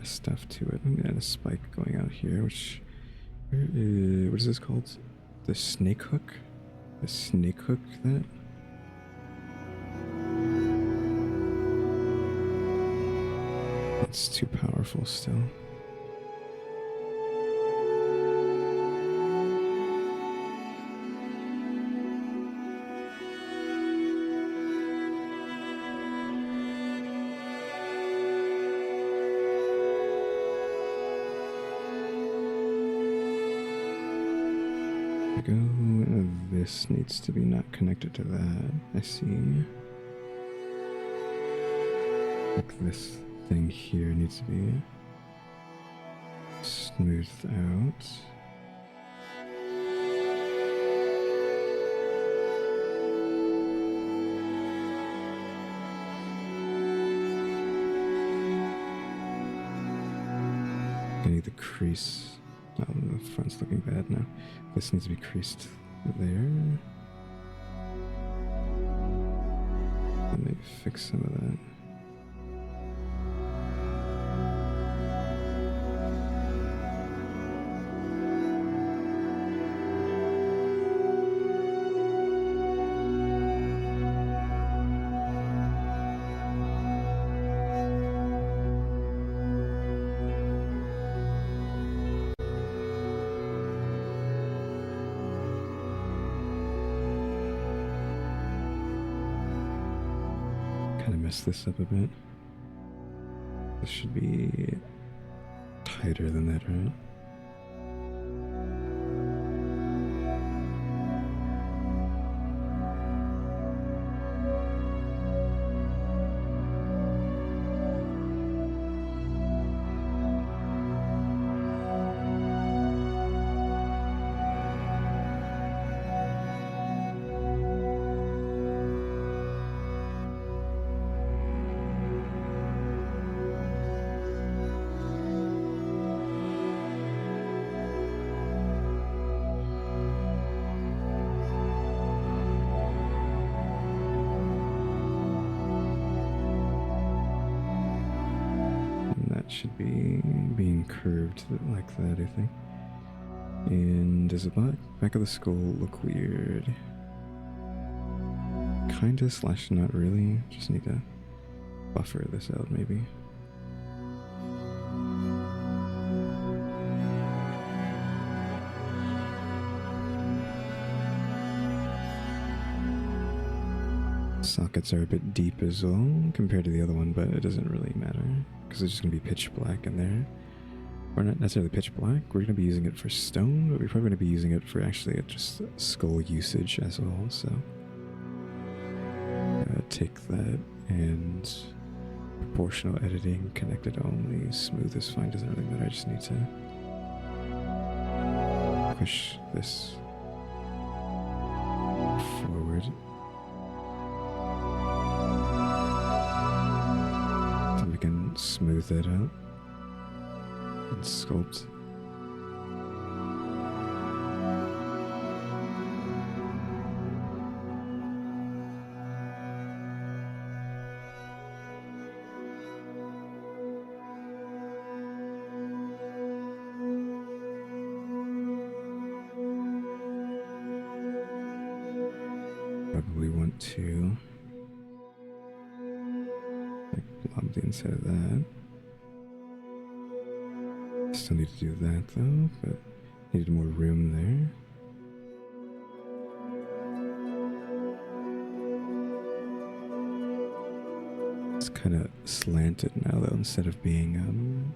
stuff to it. I'm gonna add a spike going out here, which what is this called? The snake hook? The snake hook that? It's too powerful still. There we go. This needs to be not connected to that. I see. Like this thing here needs to be smoothed out. I need the crease. Oh, the front's looking bad now. This needs to be creased there. Let me fix some of that. Kind of messed this up a bit. This should be tighter than that, right? Should be being curved like that, I think. And does the back of the skull look weird? Kinda / not really. Just need to buffer this out maybe. Sockets are a bit deep as well compared to the other one, but it doesn't really matter because it's just going to be pitch black in there. Or not necessarily pitch black. We're going to be using it for stone, but we're probably going to be using it for actually just skull usage as well. So take that and proportional editing, connected only, smooth is fine, doesn't really matter. I just need to push this forward. We can smooth that out and sculpt. Probably want to blob the inside of that. Still need to do that though, but needed more room there. It's kind of slanted now though, instead of being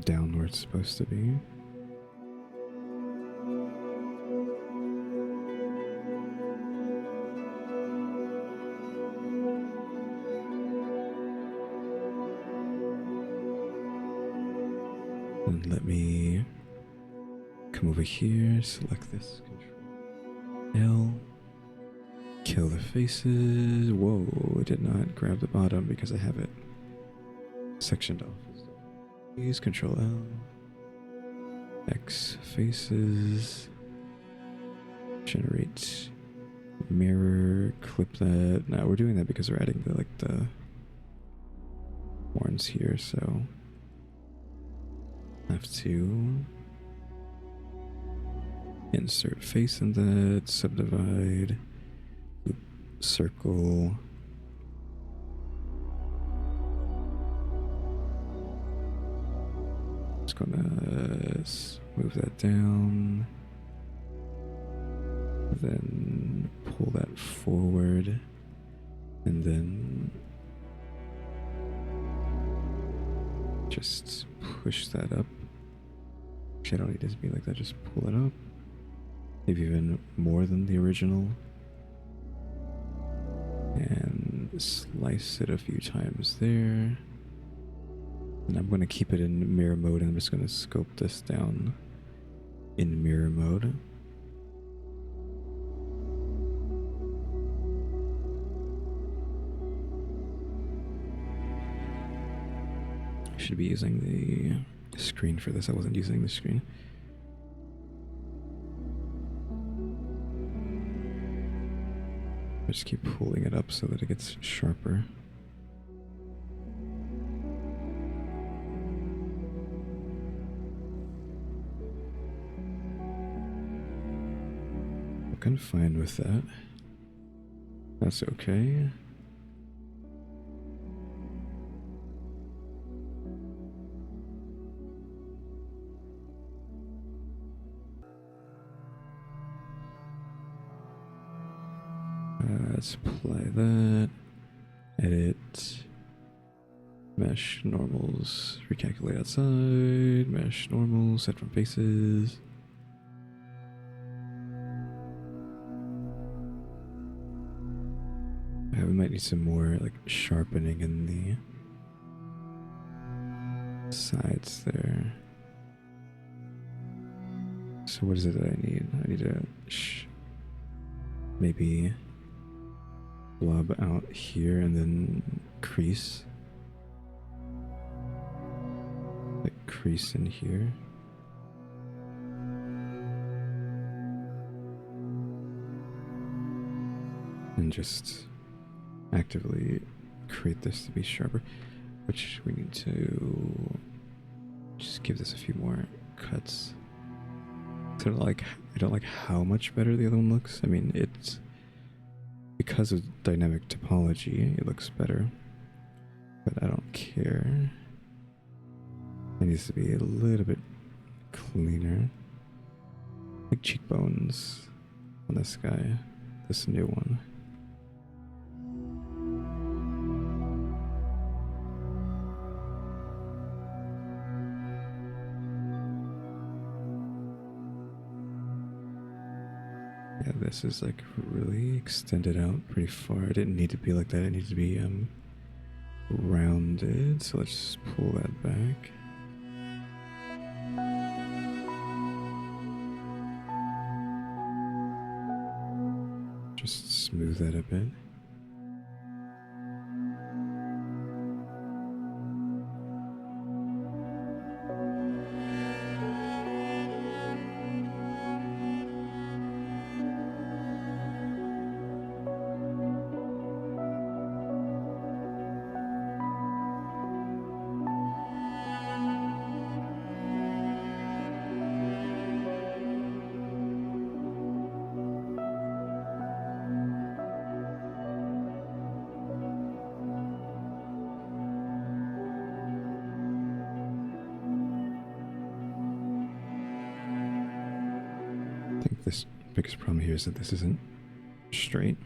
downward it's supposed to be. And let me come over here, select this, Control L, kill the faces. Whoa, I did not grab the bottom because I have it sectioned off. Please Control L, X faces, generate mirror, clip that. Now we're doing that because we're adding the horns here, so have to insert face in that, subdivide, loop, circle. Just gonna move that down, then pull that forward, and then just push that up. Actually, I don't need it to be like that. Just pull it up. Maybe even more than the original. And slice it a few times there. And I'm going to keep it in mirror mode, and I'm just going to scope this down in mirror mode. I should be using the screen for this. I wasn't using the screen. I just keep pulling it up so that it gets sharper. I'm kind of fine with that. That's okay. Let's apply that. Edit. Mesh normals. Recalculate outside. Mesh normals. Set from faces. We might need some more like sharpening in the sides there. So what is it that I need? I need to maybe blob out here and then crease. Like crease in here. And just actively create this to be sharper, which we need to just give this a few more cuts. I don't like how much better the other one looks. I mean, it's because of dynamic topology, it looks better, but I don't care. It needs to be a little bit cleaner, like cheekbones on this guy, this new one. Yeah, this is like really extended out pretty far. It didn't need to be like that. It needed to be rounded. So let's just pull that back. Just smooth that a bit. This biggest problem here is that this isn't straight.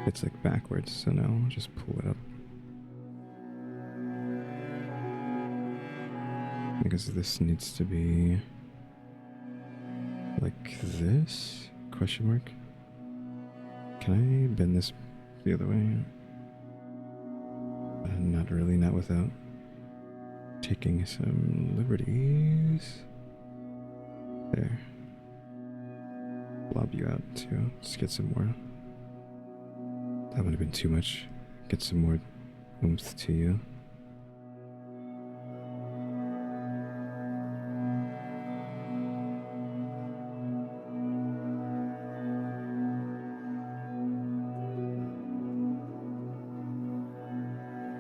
It's like backwards, so now I'll just pull it up. Because this needs to be like this? Question mark? Can I bend this the other way? Not really, not without taking some liberties. There. Blob you out too. Just get some more. That would have been too much. Get some more oomph to you.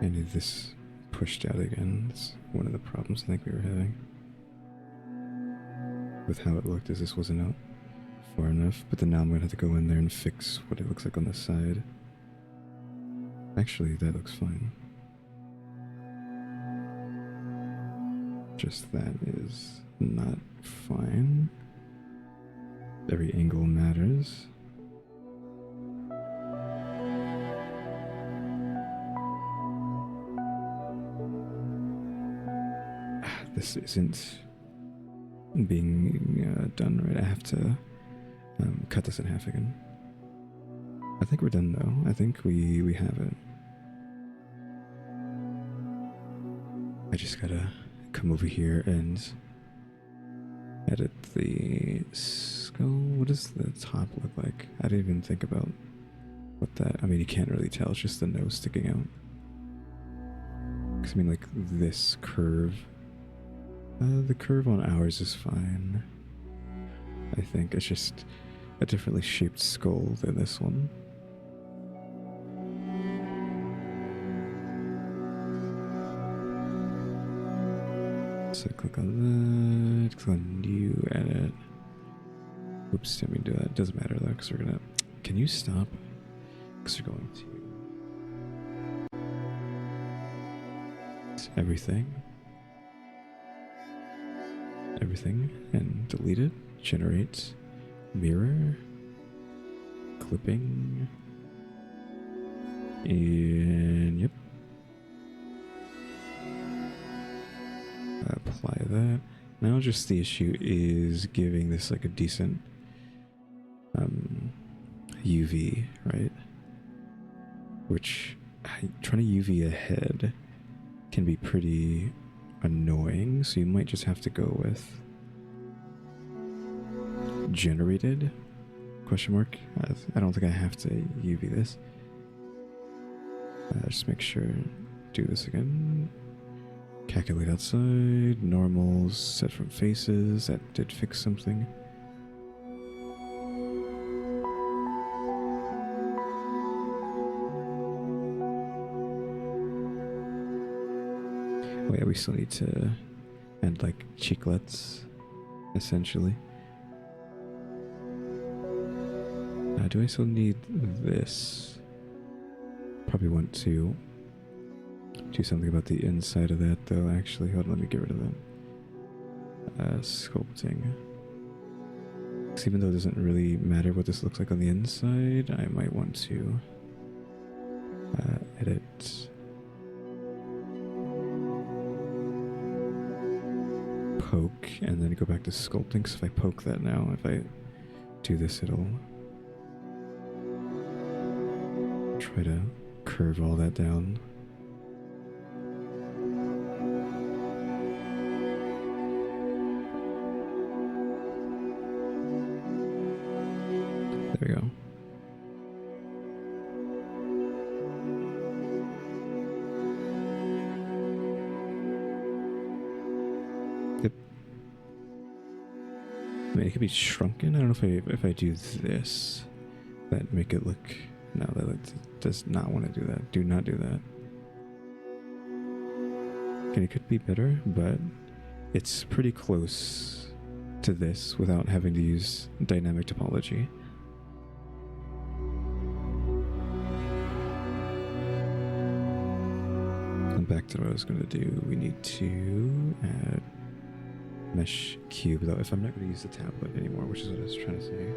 I need this pushed out again. That's one of the problems I think we were having with how it looked, as this wasn't out far enough, but then now I'm going to have to go in there and fix what it looks like on the side. Actually, that looks fine. Just that is not fine. Every angle matters. this isn't being done right. I have to cut this in half again. I think we're done though. I think we have it. I just gotta come over here and edit the skull. What does the top look like? I didn't even think about what that... I mean, you can't really tell. It's just the nose sticking out. Because I mean, like, this curve... the curve on ours is fine. I think it's just a differently shaped skull than this one. So click on that, click on new, edit. Oops, didn't mean to do that. Doesn't matter though, because we're gonna... Can you stop? Because we're going to... Everything, and delete it. Generate, mirror, clipping, and yep. Apply that. Now just the issue is giving this like a decent UV, right? Which trying to UV ahead can be pretty annoying, so you might just have to go with generated question mark. I don't think I have to UV this. Just make sure, do this again. Calculate outside, normals, set from faces. That did fix something. Oh yeah, we still need to add like cheeklets, essentially. Do I still need this? Probably want to do something about the inside of that though, actually. Hold on, let me get rid of that. Sculpting. Because even though it doesn't really matter what this looks like on the inside, I might want to edit. Poke, and then go back to sculpting, because if I poke that now, if I do this, it'll try to curve all that down. There we go. Yep. I mean, it could be shrunken. I don't know if I do this, that make it look... No, that does not want to do that. Do not do that. Okay, it could be better, but it's pretty close to this without having to use dynamic topology. And back to what I was going to do. We need to add mesh cube, though, if I'm not going to use the tablet anymore, which is what I was trying to say.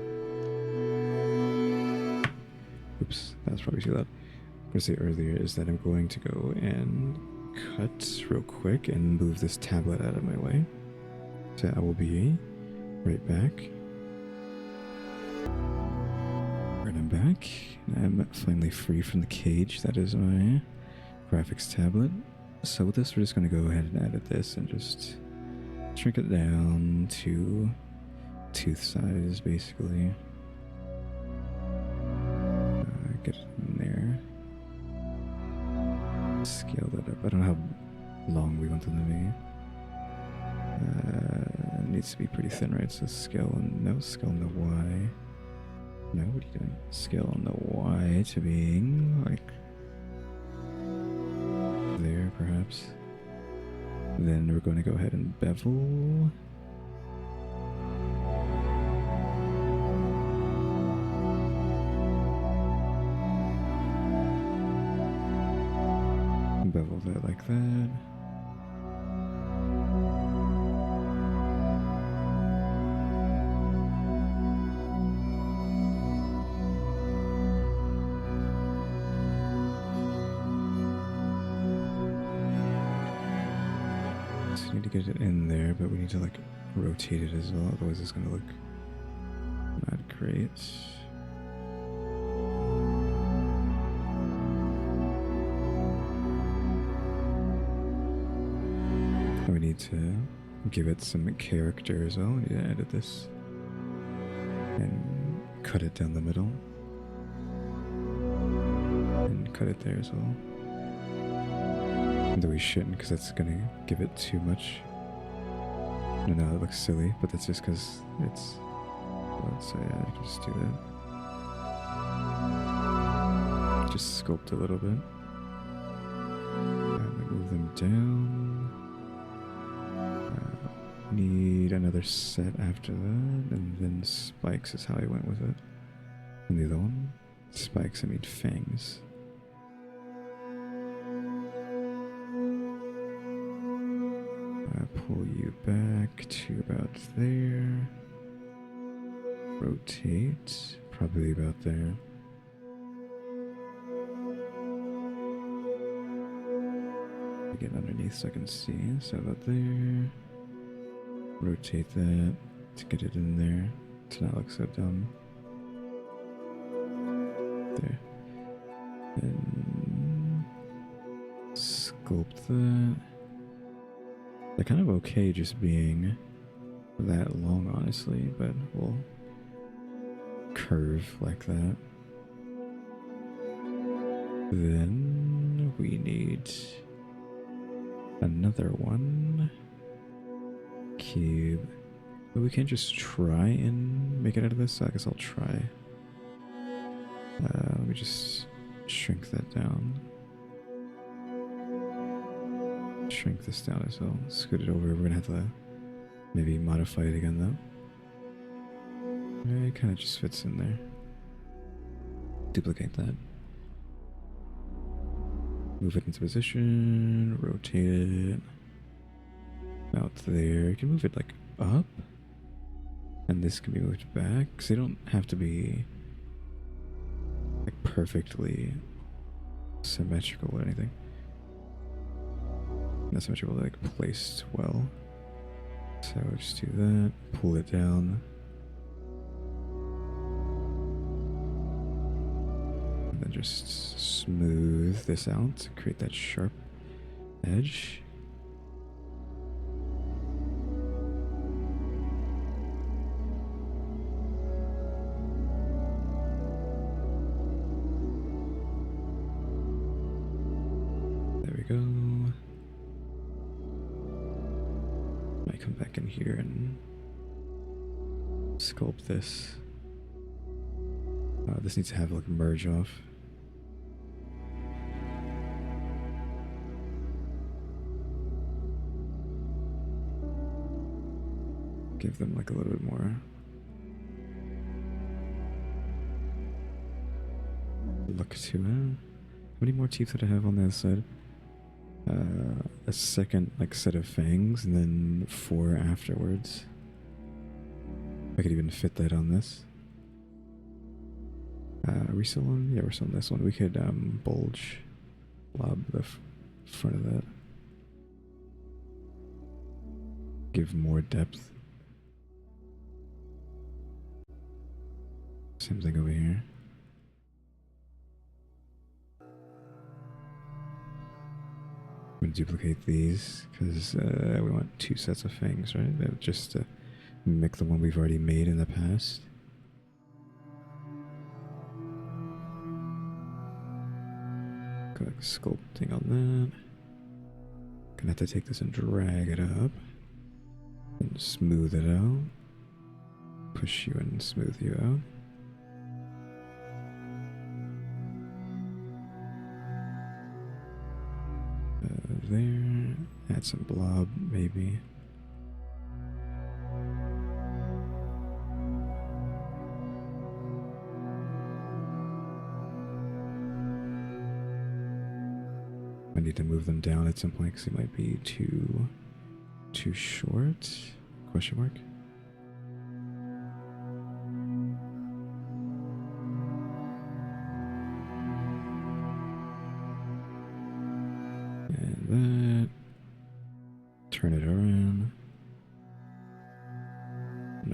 Oops, that's probably too loud. What I was going to say earlier is that I'm going to go and cut real quick and move this tablet out of my way. So I will be right back. And I'm back. I'm finally free from the cage. That is my graphics tablet. So with this, we're just going to go ahead and edit this and just shrink it down to tooth size, basically. Get it in there. Scale that up. I don't know how long we want them to be. It needs to be pretty thin, right? So scale on the Y. No, what are you doing? Scale on the Y to being like there, perhaps. Then we're going to go ahead and bevel. Bevel that like that. need to get it in there, but we need to like rotate it as well, otherwise it's gonna look not great. We need to give it some character as well. We need to edit this and cut it down the middle and cut it there as well. Though we shouldn't, because that's gonna give it too much. No, it looks silly, but that's just because it's. So yeah, I can just do that. Just sculpt a little bit. Move them down. Need another set after that, and then spikes is how I went with it. And the other one, spikes, I need fangs. Pull you back to about there. Rotate, probably about there. Get underneath so I can see, so about there. Rotate that to get it in there to not look so dumb. There. And sculpt that. They're kind of okay just being that long, honestly, but we'll curve like that. Then we need another one. Cube. But we can't just try and make it out of this, so I guess I'll try. Let me just shrink that down. Shrink this down as well. Scoot it over. We're gonna have to maybe modify it again though. It kind of just fits in there. Duplicate that. Move it into position. Rotate it. Out there. You can move it like up. And this can be moved back. Because they don't have to be like perfectly symmetrical or anything. Not symmetrical, like placed well. So we'll just do that. Pull it down. And then just smooth this out to create that sharp edge. Go. Might come back in here and sculpt this. This needs to have like merge off. Give them like a little bit more look to it. How many more teeth did I have on that side? A second like set of fangs and then 4 afterwards. I could even fit that on this. Are we still on? Yeah, we're still on this one. We could bulge lob the front of that. Give more depth. Same thing over here. I'm gonna duplicate these because we want 2 sets of fangs, right? Just to mimic the one we've already made in the past. Got like sculpting on that. Gonna have to take this and drag it up and smooth it out. Push you and smooth you out. There, add some blob maybe. I need to move them down at some point because they might be too short? Question mark. That, turn it around.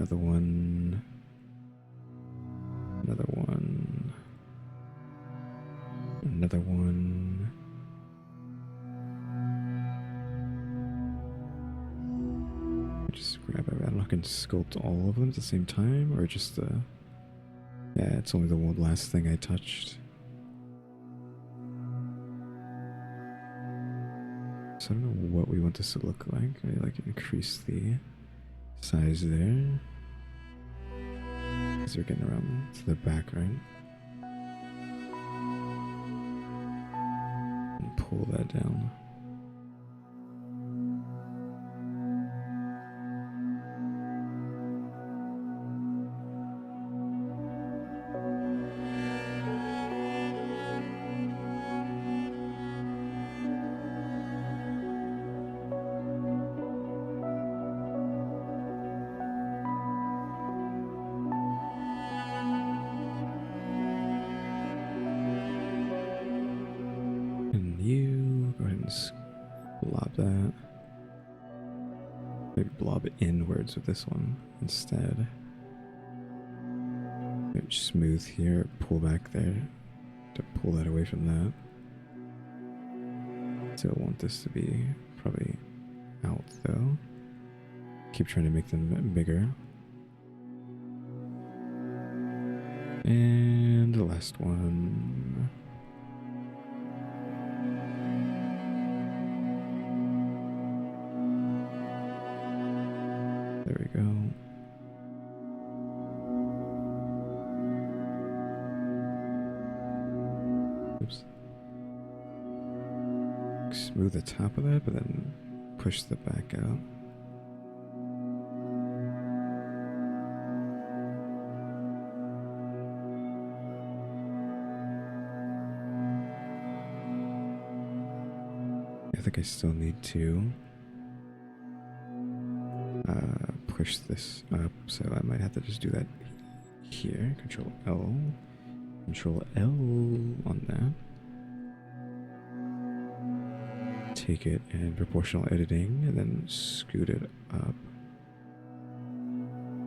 another one. Another one. Another one. Just grab it. I don't know if I can sculpt all of them at the same time or just the. Yeah, it's only the one last thing I touched. So I don't know what we want this to look like. I like increase the size there. Because we're getting around to the back, right? And pull that down. Blob that. Maybe blob it inwards with this one instead. Maybe smooth here, pull back there to pull that away from that. Still want this to be probably out though. Keep trying to make them bigger. And the last one. There we go. Oops. Smooth the top of that, but then push the back out. I think I still need to push this up, so I might have to just do that here. Control L on that. Take it and proportional editing, and then scoot it up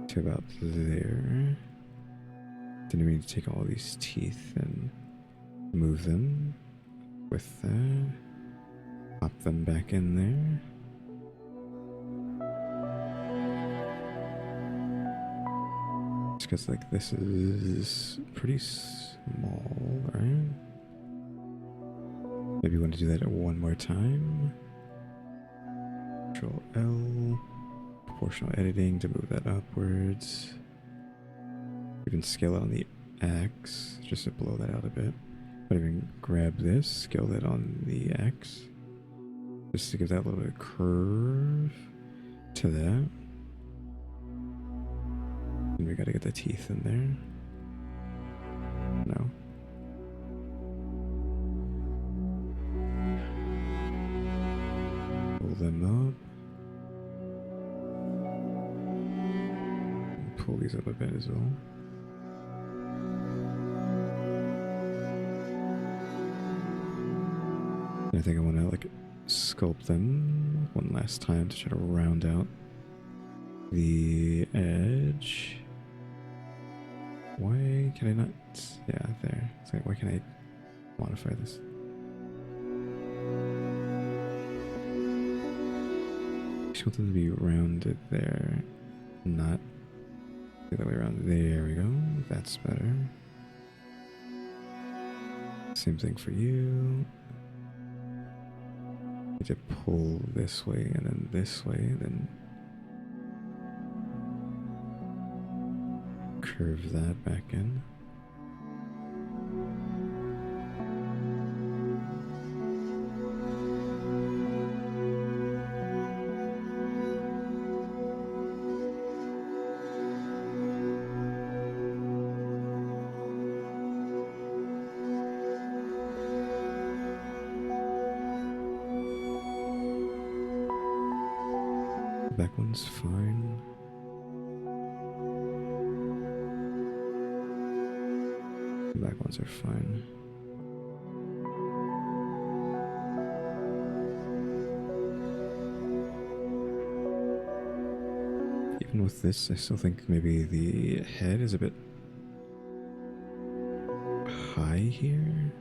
to about there. Then we need to take all these teeth and move them with that. Pop them back in there. Just because like this is pretty small, right? Maybe you want to do that one more time. Control L, proportional editing to move that upwards. You can scale it on the X just to blow that out a bit. But even grab this, scale that on the X. Just to give that little bit of curve to that. And we gotta get the teeth in there. No. Pull them up. And pull these up a bit as well. And I think I want to like sculpt them one last time to try to round out the edge. Why can I not? Yeah, there. It's like, why can I modify this? I just want them to be rounded there, not the other way around. There we go. That's better. Same thing for you. Need to pull this way and then this way, then curve that back in. The back one's fine. The back ones are fine. Even with this, I still think maybe the head is a bit high here.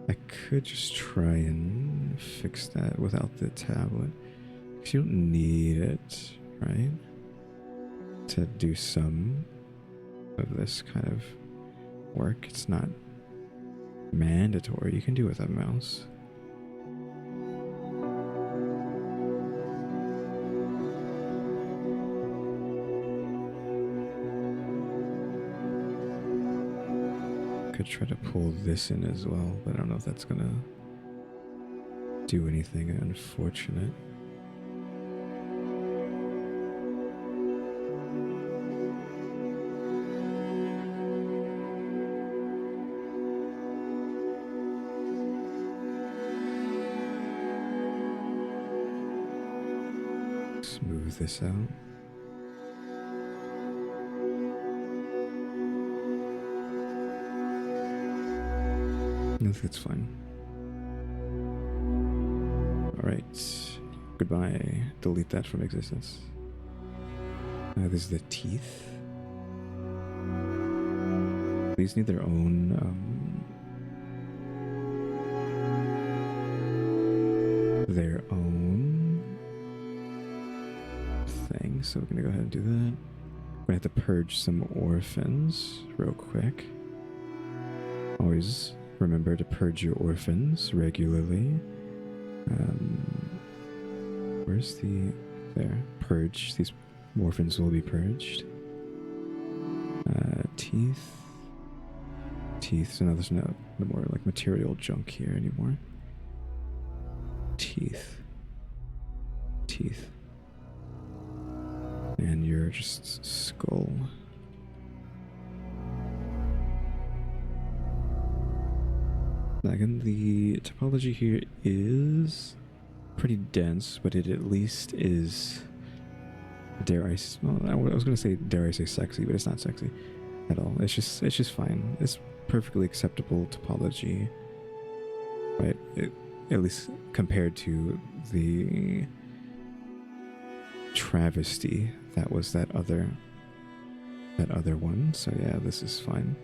I could just try and fix that without the tablet. Because you don't need it, right? To do some of this kind of work. It's not mandatory. You can do it with a mouse. Could try to pull this in as well, but I don't know if that's gonna do anything unfortunate. Smooth this out. I think it's fine. Alright. Goodbye. Delete that from existence. This is the teeth. These need their own thing. So we're gonna go ahead and do that. We're gonna have to purge some orphans real quick. Always remember to purge your orphans regularly. Where's the... there. Purge. These orphans will be purged. Teeth. Teeth. So now there's no more like material junk here anymore. Teeth. Teeth. And you're just skull. Again, the topology here is pretty dense, but it at least is, dare I, well, I was going to say, dare I say sexy, but it's not sexy at all. It's just fine. It's perfectly acceptable topology, right? At least compared to the travesty that was that other one. So yeah, this is fine.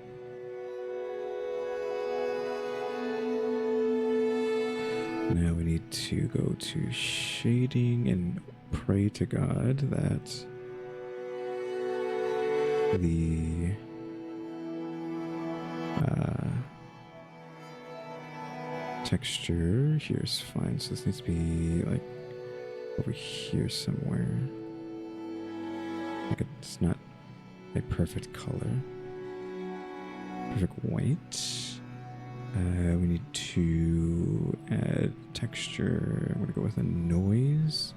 Now we need to go to shading and pray to God that the texture here is fine. So this needs to be like over here somewhere. Like it's not a perfect color. Perfect white. We need to add texture. I'm gonna go with a noise.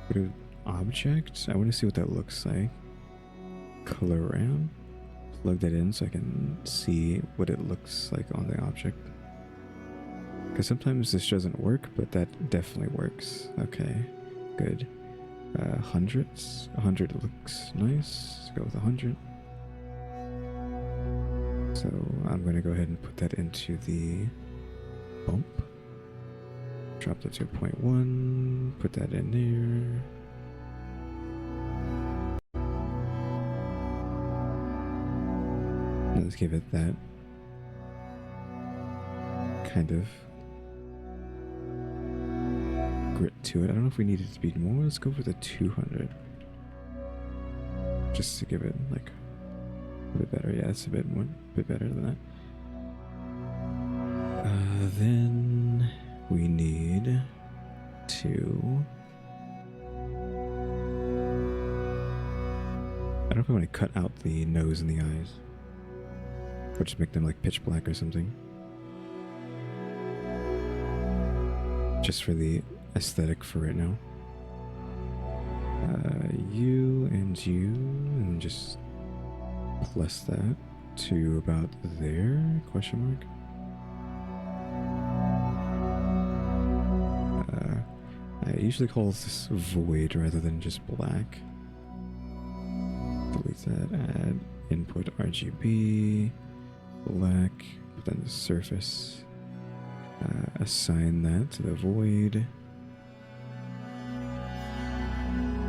Go to object. I want to see what that looks like. Color around. Plug that in so I can see what it looks like on the object. Because sometimes this doesn't work, but that definitely works. Okay, good. Hundreds. 100 looks nice. Let's go with 100. So I'm going to go ahead and put that into the bump. Drop that to 0.1. Put that in there. Let's give it that kind of grit to it. I don't know if we need it to be more. Let's go for the 200. Just to give it like a bit better. Yeah, it's a bit better than that. Then we need to... I don't know if I want to cut out the nose and the eyes. Or just make them like pitch black or something. Just for the aesthetic for right now. You and you, and just plus that to about there, question mark. I usually call this void rather than just black. Delete that, add input RGB, black, but then the surface. Assign that to the void.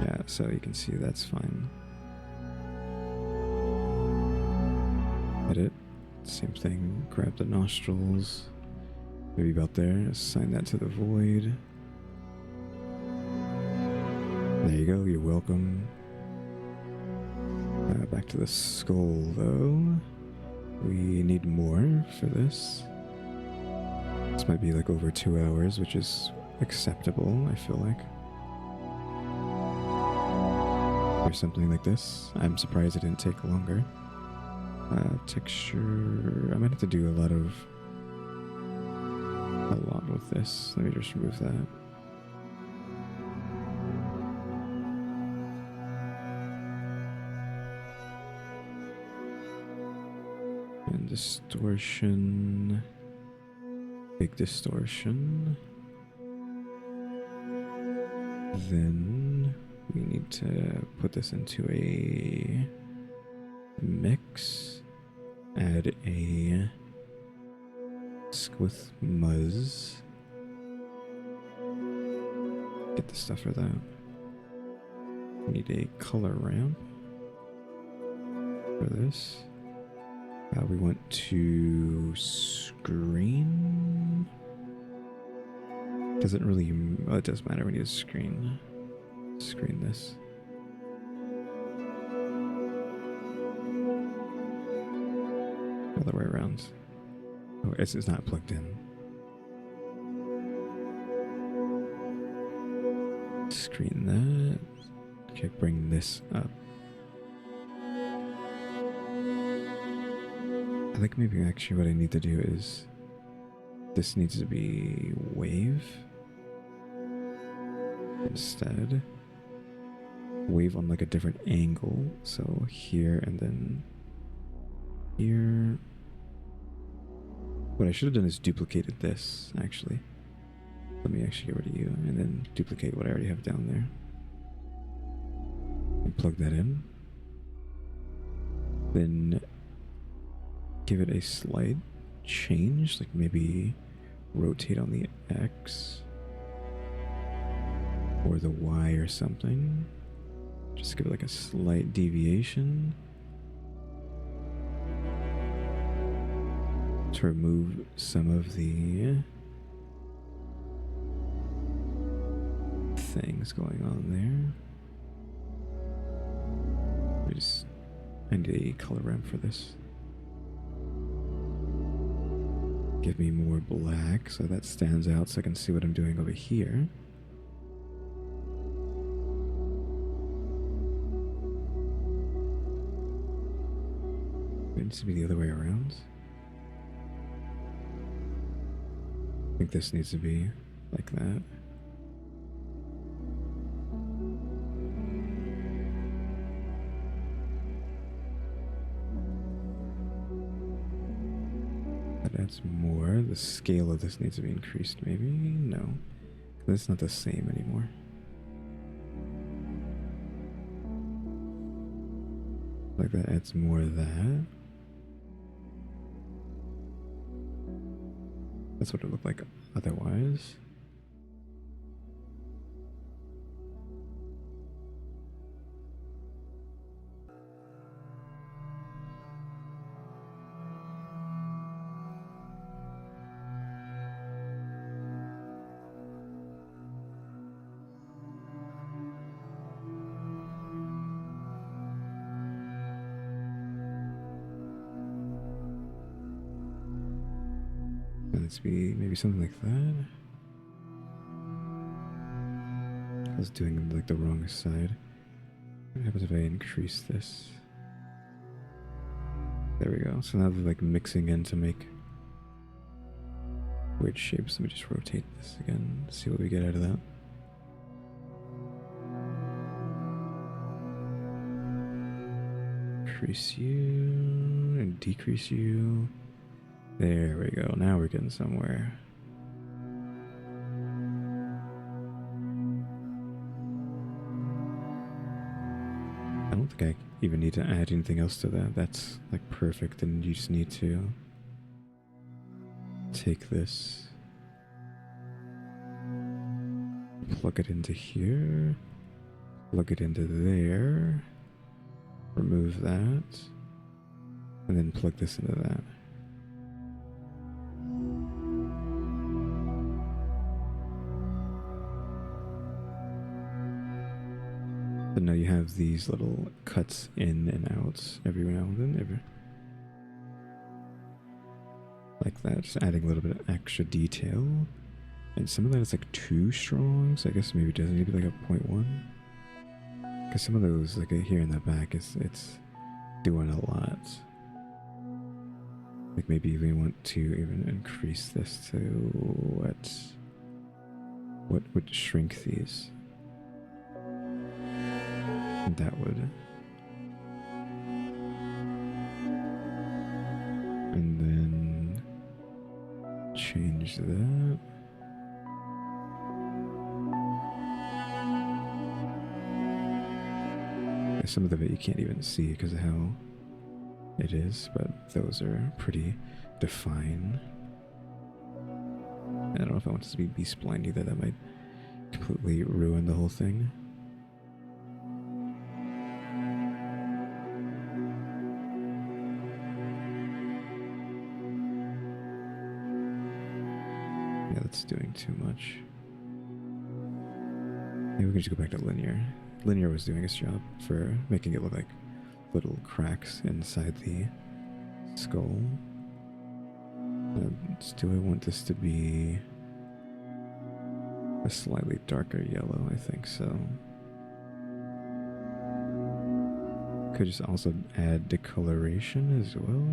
Yeah, So you can see that's fine. Edit. Same thing. Grab the nostrils. Maybe about there. Assign that to the void. There you go. You're welcome. Back to the skull, though. We need more for this. This might be like over 2 hours, which is acceptable, I feel like. Or something like this. I'm surprised it didn't take longer. Texture... I might have to do a lot with this. Let me just remove that. And distortion... Big distortion. Then we need to put this into a mix. Add a with Muzz. Get the stuff for that. We need a color ramp for this. We want to screen. Doesn't really. Well, it does matter. We need to screen this. Other way around. Oh, it's not plugged in. Screen that. Okay, bring this up. I think maybe actually what I need to do is this needs to be wave instead. Wave on like a different angle. So here and then here. What I should have done is duplicated this, actually. Let me actually get rid of you and then duplicate what I already have down there. And plug that in. Then give it a slight change, like maybe rotate on the X or the Y or something. Just give it like a slight deviation to remove some of the things going on there. I need a color ramp for this. Give me more black so that stands out so I can see what I'm doing over here. It needs to be the other way around. I think this needs to be like that. That adds more. The scale of this needs to be increased, maybe? No. That's not the same anymore. Like that adds more of that. That's what it looked like otherwise. Let's be maybe something like that. I was doing like the wrong side. What happens if I increase this? There we go. So now they're like mixing in to make weird shapes. Let me just rotate this again. See what we get out of that. Increase you and decrease you. There we go. Now we're getting somewhere. I don't think I even need to add anything else to that. That's like perfect. And you just need to take this, plug it into here, plug it into there, remove that, and then plug this into that. So now you have these little cuts in and out every now and then, like that, just adding a little bit of extra detail. And some of that is like too strong, so I guess maybe it doesn't need to be like a 0.1. Because some of those, like here in the back, it's doing a lot. Like maybe we want to even increase this to what would shrink these. And that would. And then change that. Some of it you can't even see because of how it is, but those are pretty defined. I don't know if I want this to be B-spline either. That might completely ruin the whole thing. Yeah, that's doing too much. Maybe we can just go back to linear. Linear was doing its job for making it look like little cracks inside the skull. Do I want this to be a slightly darker yellow? I think so. Could just also add decoloration as well.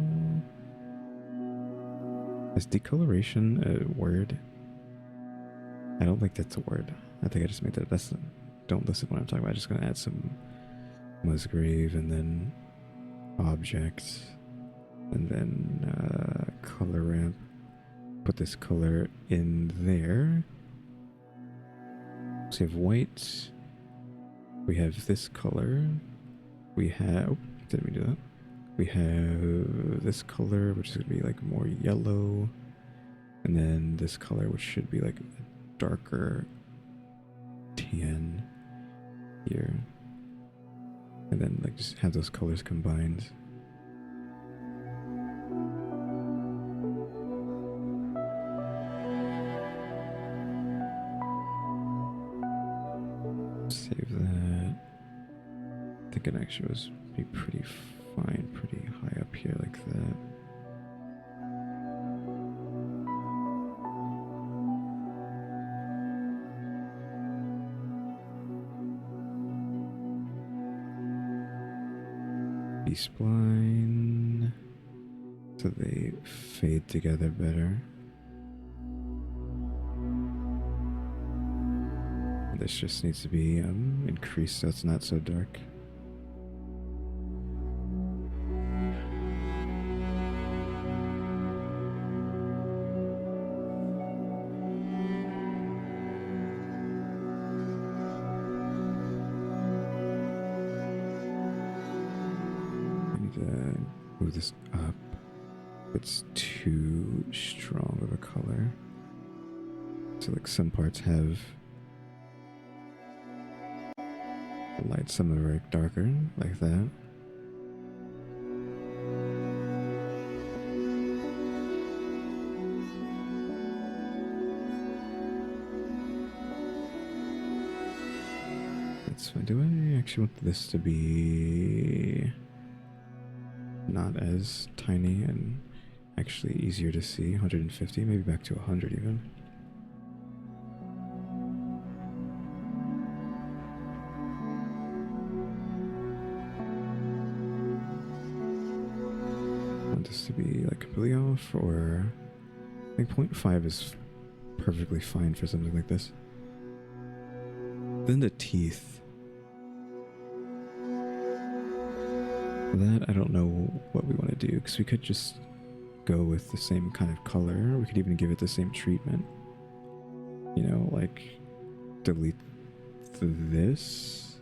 Is decoloration a word? I don't think that's a word. I think I just made that. Don't listen to what I'm talking about. I'm just going to add some Musgrave and then objects and then color ramp. Put this color in there. So we have white. We have this color. We have... Oh, didn't we do that? We have this color, which is going to be like more yellow. And then this color, which should be like a darker tan here. And then like just have those colors combined. Save that. The connection was be pretty fine, pretty high up here like that. B-spline, so they fade together better. This just needs to be increased so it's not so dark. Move this up. It's too strong of a color. So like some parts have light, some are like darker, like that. That's fine. Do I actually want this to be not as tiny and actually easier to see? 150, maybe back to 100 even. Want this to be like completely off, or I think 0.5 is perfectly fine for something like this. Then the teeth. That I don't know what we want to do, because we could just go with the same kind of color. We could even give it the same treatment. You know, like delete this,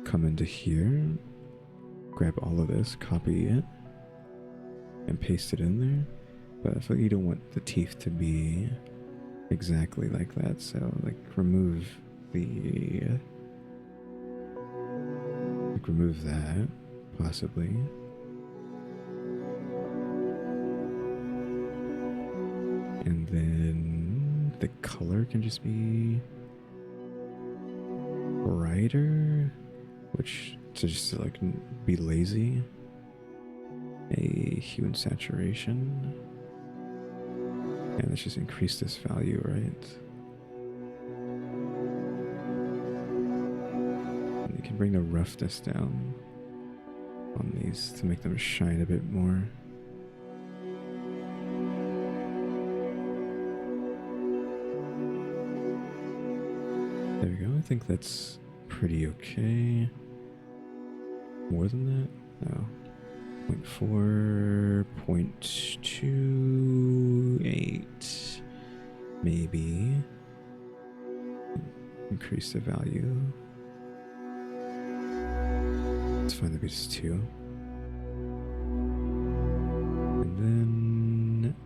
come into here, grab all of this, copy it, and paste it in there. But I feel like you don't want the teeth to be exactly like that, so like remove the like remove that, possibly. And then the color can just be brighter, which to just like be lazy. A hue and saturation. And let's just increase this value, right? And you can bring the roughness down on these to make them shine a bit more. There we go. I think that's pretty okay. More than that? No. 0.4, 0.28, maybe. Increase the value. Let's find the base 2. And then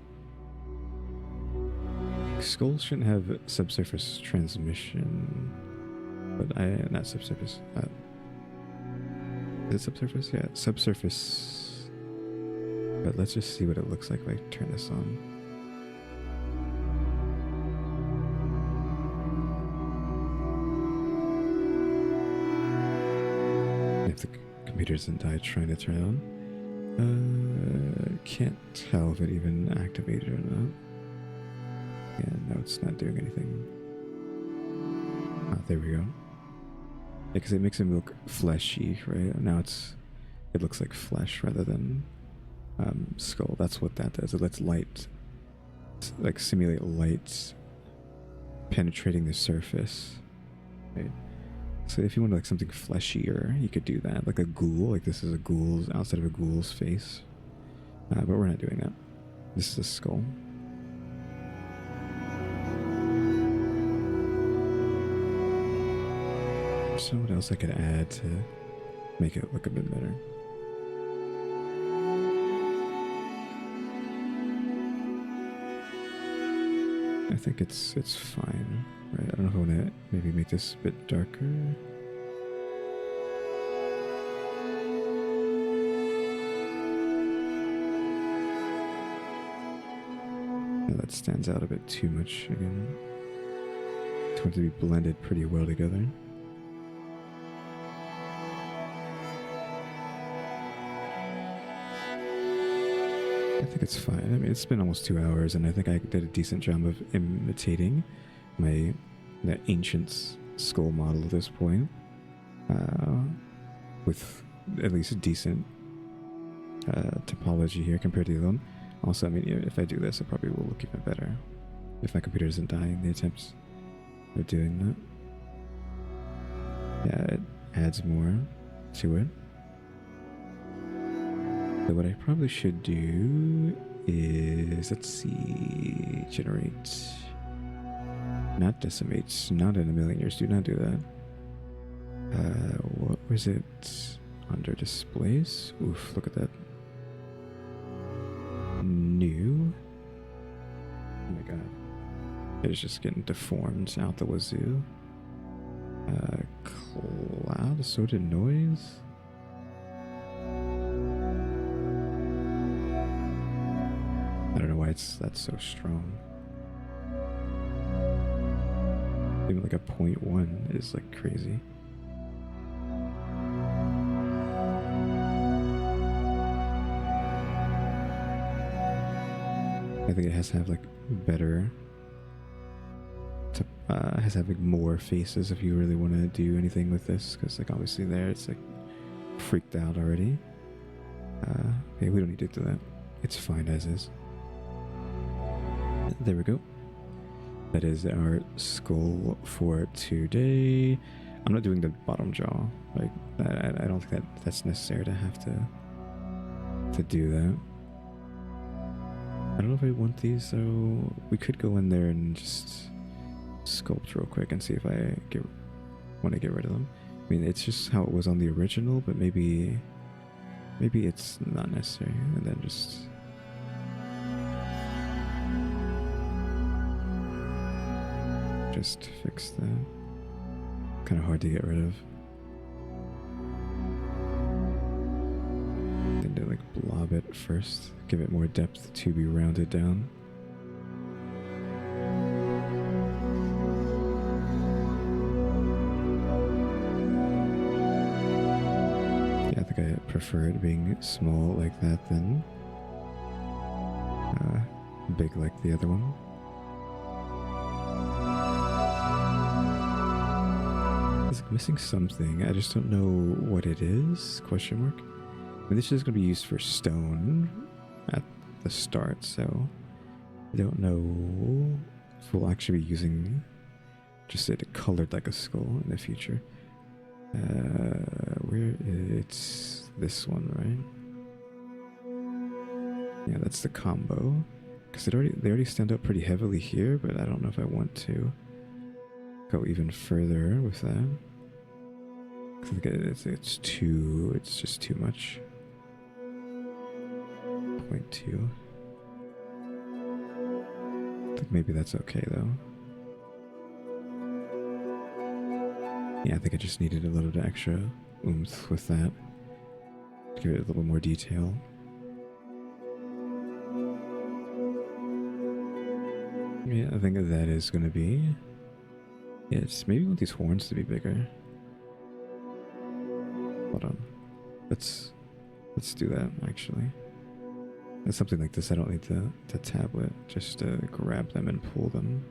skulls shouldn't have subsurface transmission, but not subsurface. Is it subsurface? Yeah, subsurface. But let's just see what it looks like if I turn this on. If the computer doesn't die trying to turn it on. Can't tell if it even activated or not. Yeah, no, it's not doing anything. Oh, there we go. Because it makes him look fleshy, right? Now it looks like flesh rather than skull. That's what that does. It lets light, like simulate light penetrating the surface, right? So if you want like something fleshier, you could do that, like a ghoul. Like this is a ghoul's outside of a ghoul's face, but we're not doing that. This is a skull. So what else I could add to make it look a bit better? I think it's fine, right? I don't know if I want to maybe make this a bit darker. Yeah, that stands out a bit too much again. It's going to be blended pretty well together. I think it's fine. I mean, it's been almost 2 hours, and I think I did a decent job of imitating the ancient skull model at this point, with at least a decent topology here compared to the other one. Also, I mean, if I do this, it probably will look even better if my computer doesn't die in the attempts of doing that. Yeah, it adds more to it. So what I probably should do is, let's see, generate, not decimate, not in a million years, do not do that. What was it under displays? Oof, look at that. New. Oh my god. It is just getting deformed out the wazoo. Cloud, assorted noise. I don't know why that's so strong. Even like a 0.1 is like crazy. I think it has to have like better, has to have like more faces if you really want to do anything with this, because like obviously there it's like freaked out already. Yeah, we don't need to do that. It's fine as is. There we go. That is our skull for today. I'm not doing the bottom jaw. Like I don't think that's necessary to have to do that. I don't know if I want these, so we could go in there and just sculpt real quick and see if I want to get rid of them. I mean, it's just how it was on the original, but maybe it's not necessary. And then just fix that. Kind of hard to get rid of. trying to like blob it first, give it more depth to be rounded down. Yeah, I think I prefer it being small like that than big like the other one. It's like missing something. I just don't know what it is. Question mark. I mean, this is going to be used for stone at the start, so I don't know if we'll actually be using just it colored like a skull in the future. Where it's this one, right? Yeah, that's the combo. Because they already stand out pretty heavily here, but I don't know if I want to go even further with that. I think it's just too much. 0.2. I think maybe that's okay though. Yeah, I think I just needed a little bit extra oomph with that. Give it a little more detail. Yeah, I think that is going to be it. Maybe we want these horns to be bigger. Hold on. Let's do that, actually. It's something like this. I don't need the tablet. Just to grab them and pull them.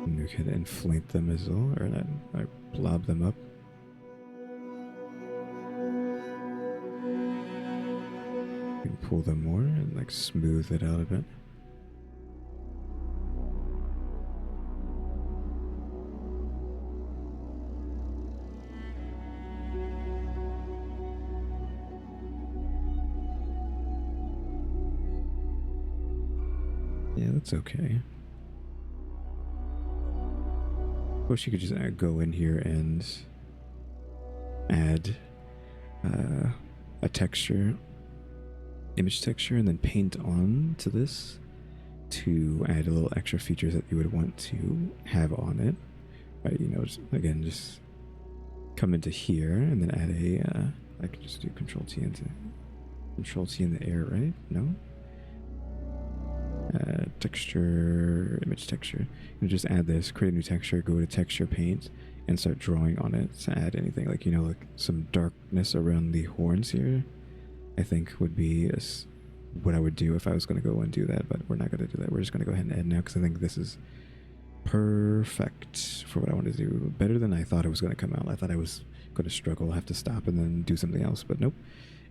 And we can inflate them as well, or I blob them up. You can pull them more and like smooth it out a bit. Yeah, that's okay. Of course, you could just go in here and add a texture, image texture, and then paint on to this to add a little extra features that you would want to have on it. Right, you know, again, just come into here and then add I could just do Control T in the air, right? No? Texture, image texture. You just add this, create a new texture, go to texture paint, and start drawing on it to add anything. Like, you know, like some darkness around the horns here, I think would be what I would do if I was going to go and do that, but we're not going to do that. We're just going to go ahead and add now because I think this is perfect for what I want to do. Better than I thought it was going to come out. I thought I was going to struggle, have to stop and then do something else, but nope.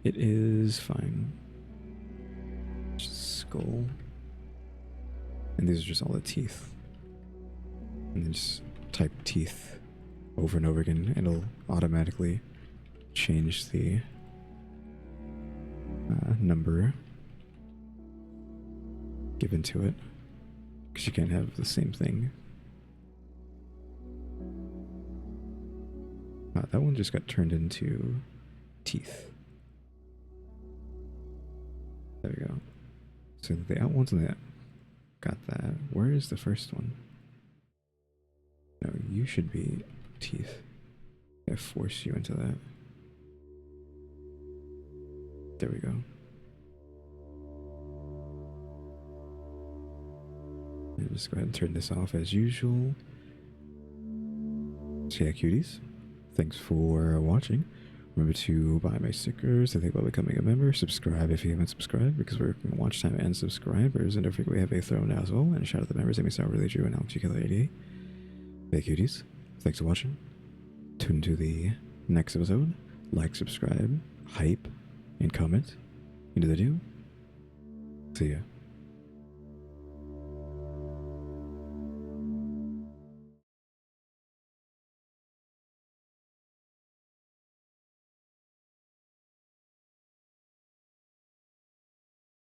It is fine. Just skull. And these are just all the teeth. And then just type teeth over and over again, and it'll automatically change the number given to it, because you can't have the same thing. That one just got turned into teeth. There we go. So the out ones and the got that. Where is the first one? No, you should be teeth. I force you into that. There we go. And just go ahead and turn this off as usual. So yeah, cuties, thanks for watching. Remember to buy my stickers, to think about becoming a member, subscribe if you haven't subscribed, because we're working on watch time and subscribers, and don't forget we have a throne now as well, and a shout out to the members, EmmyStarr, RaleyDrew, and Alexgkiller 88. Hey cuties, thanks for watching. Tune into the next episode, like, subscribe, hype, and comment. You know the do. See ya.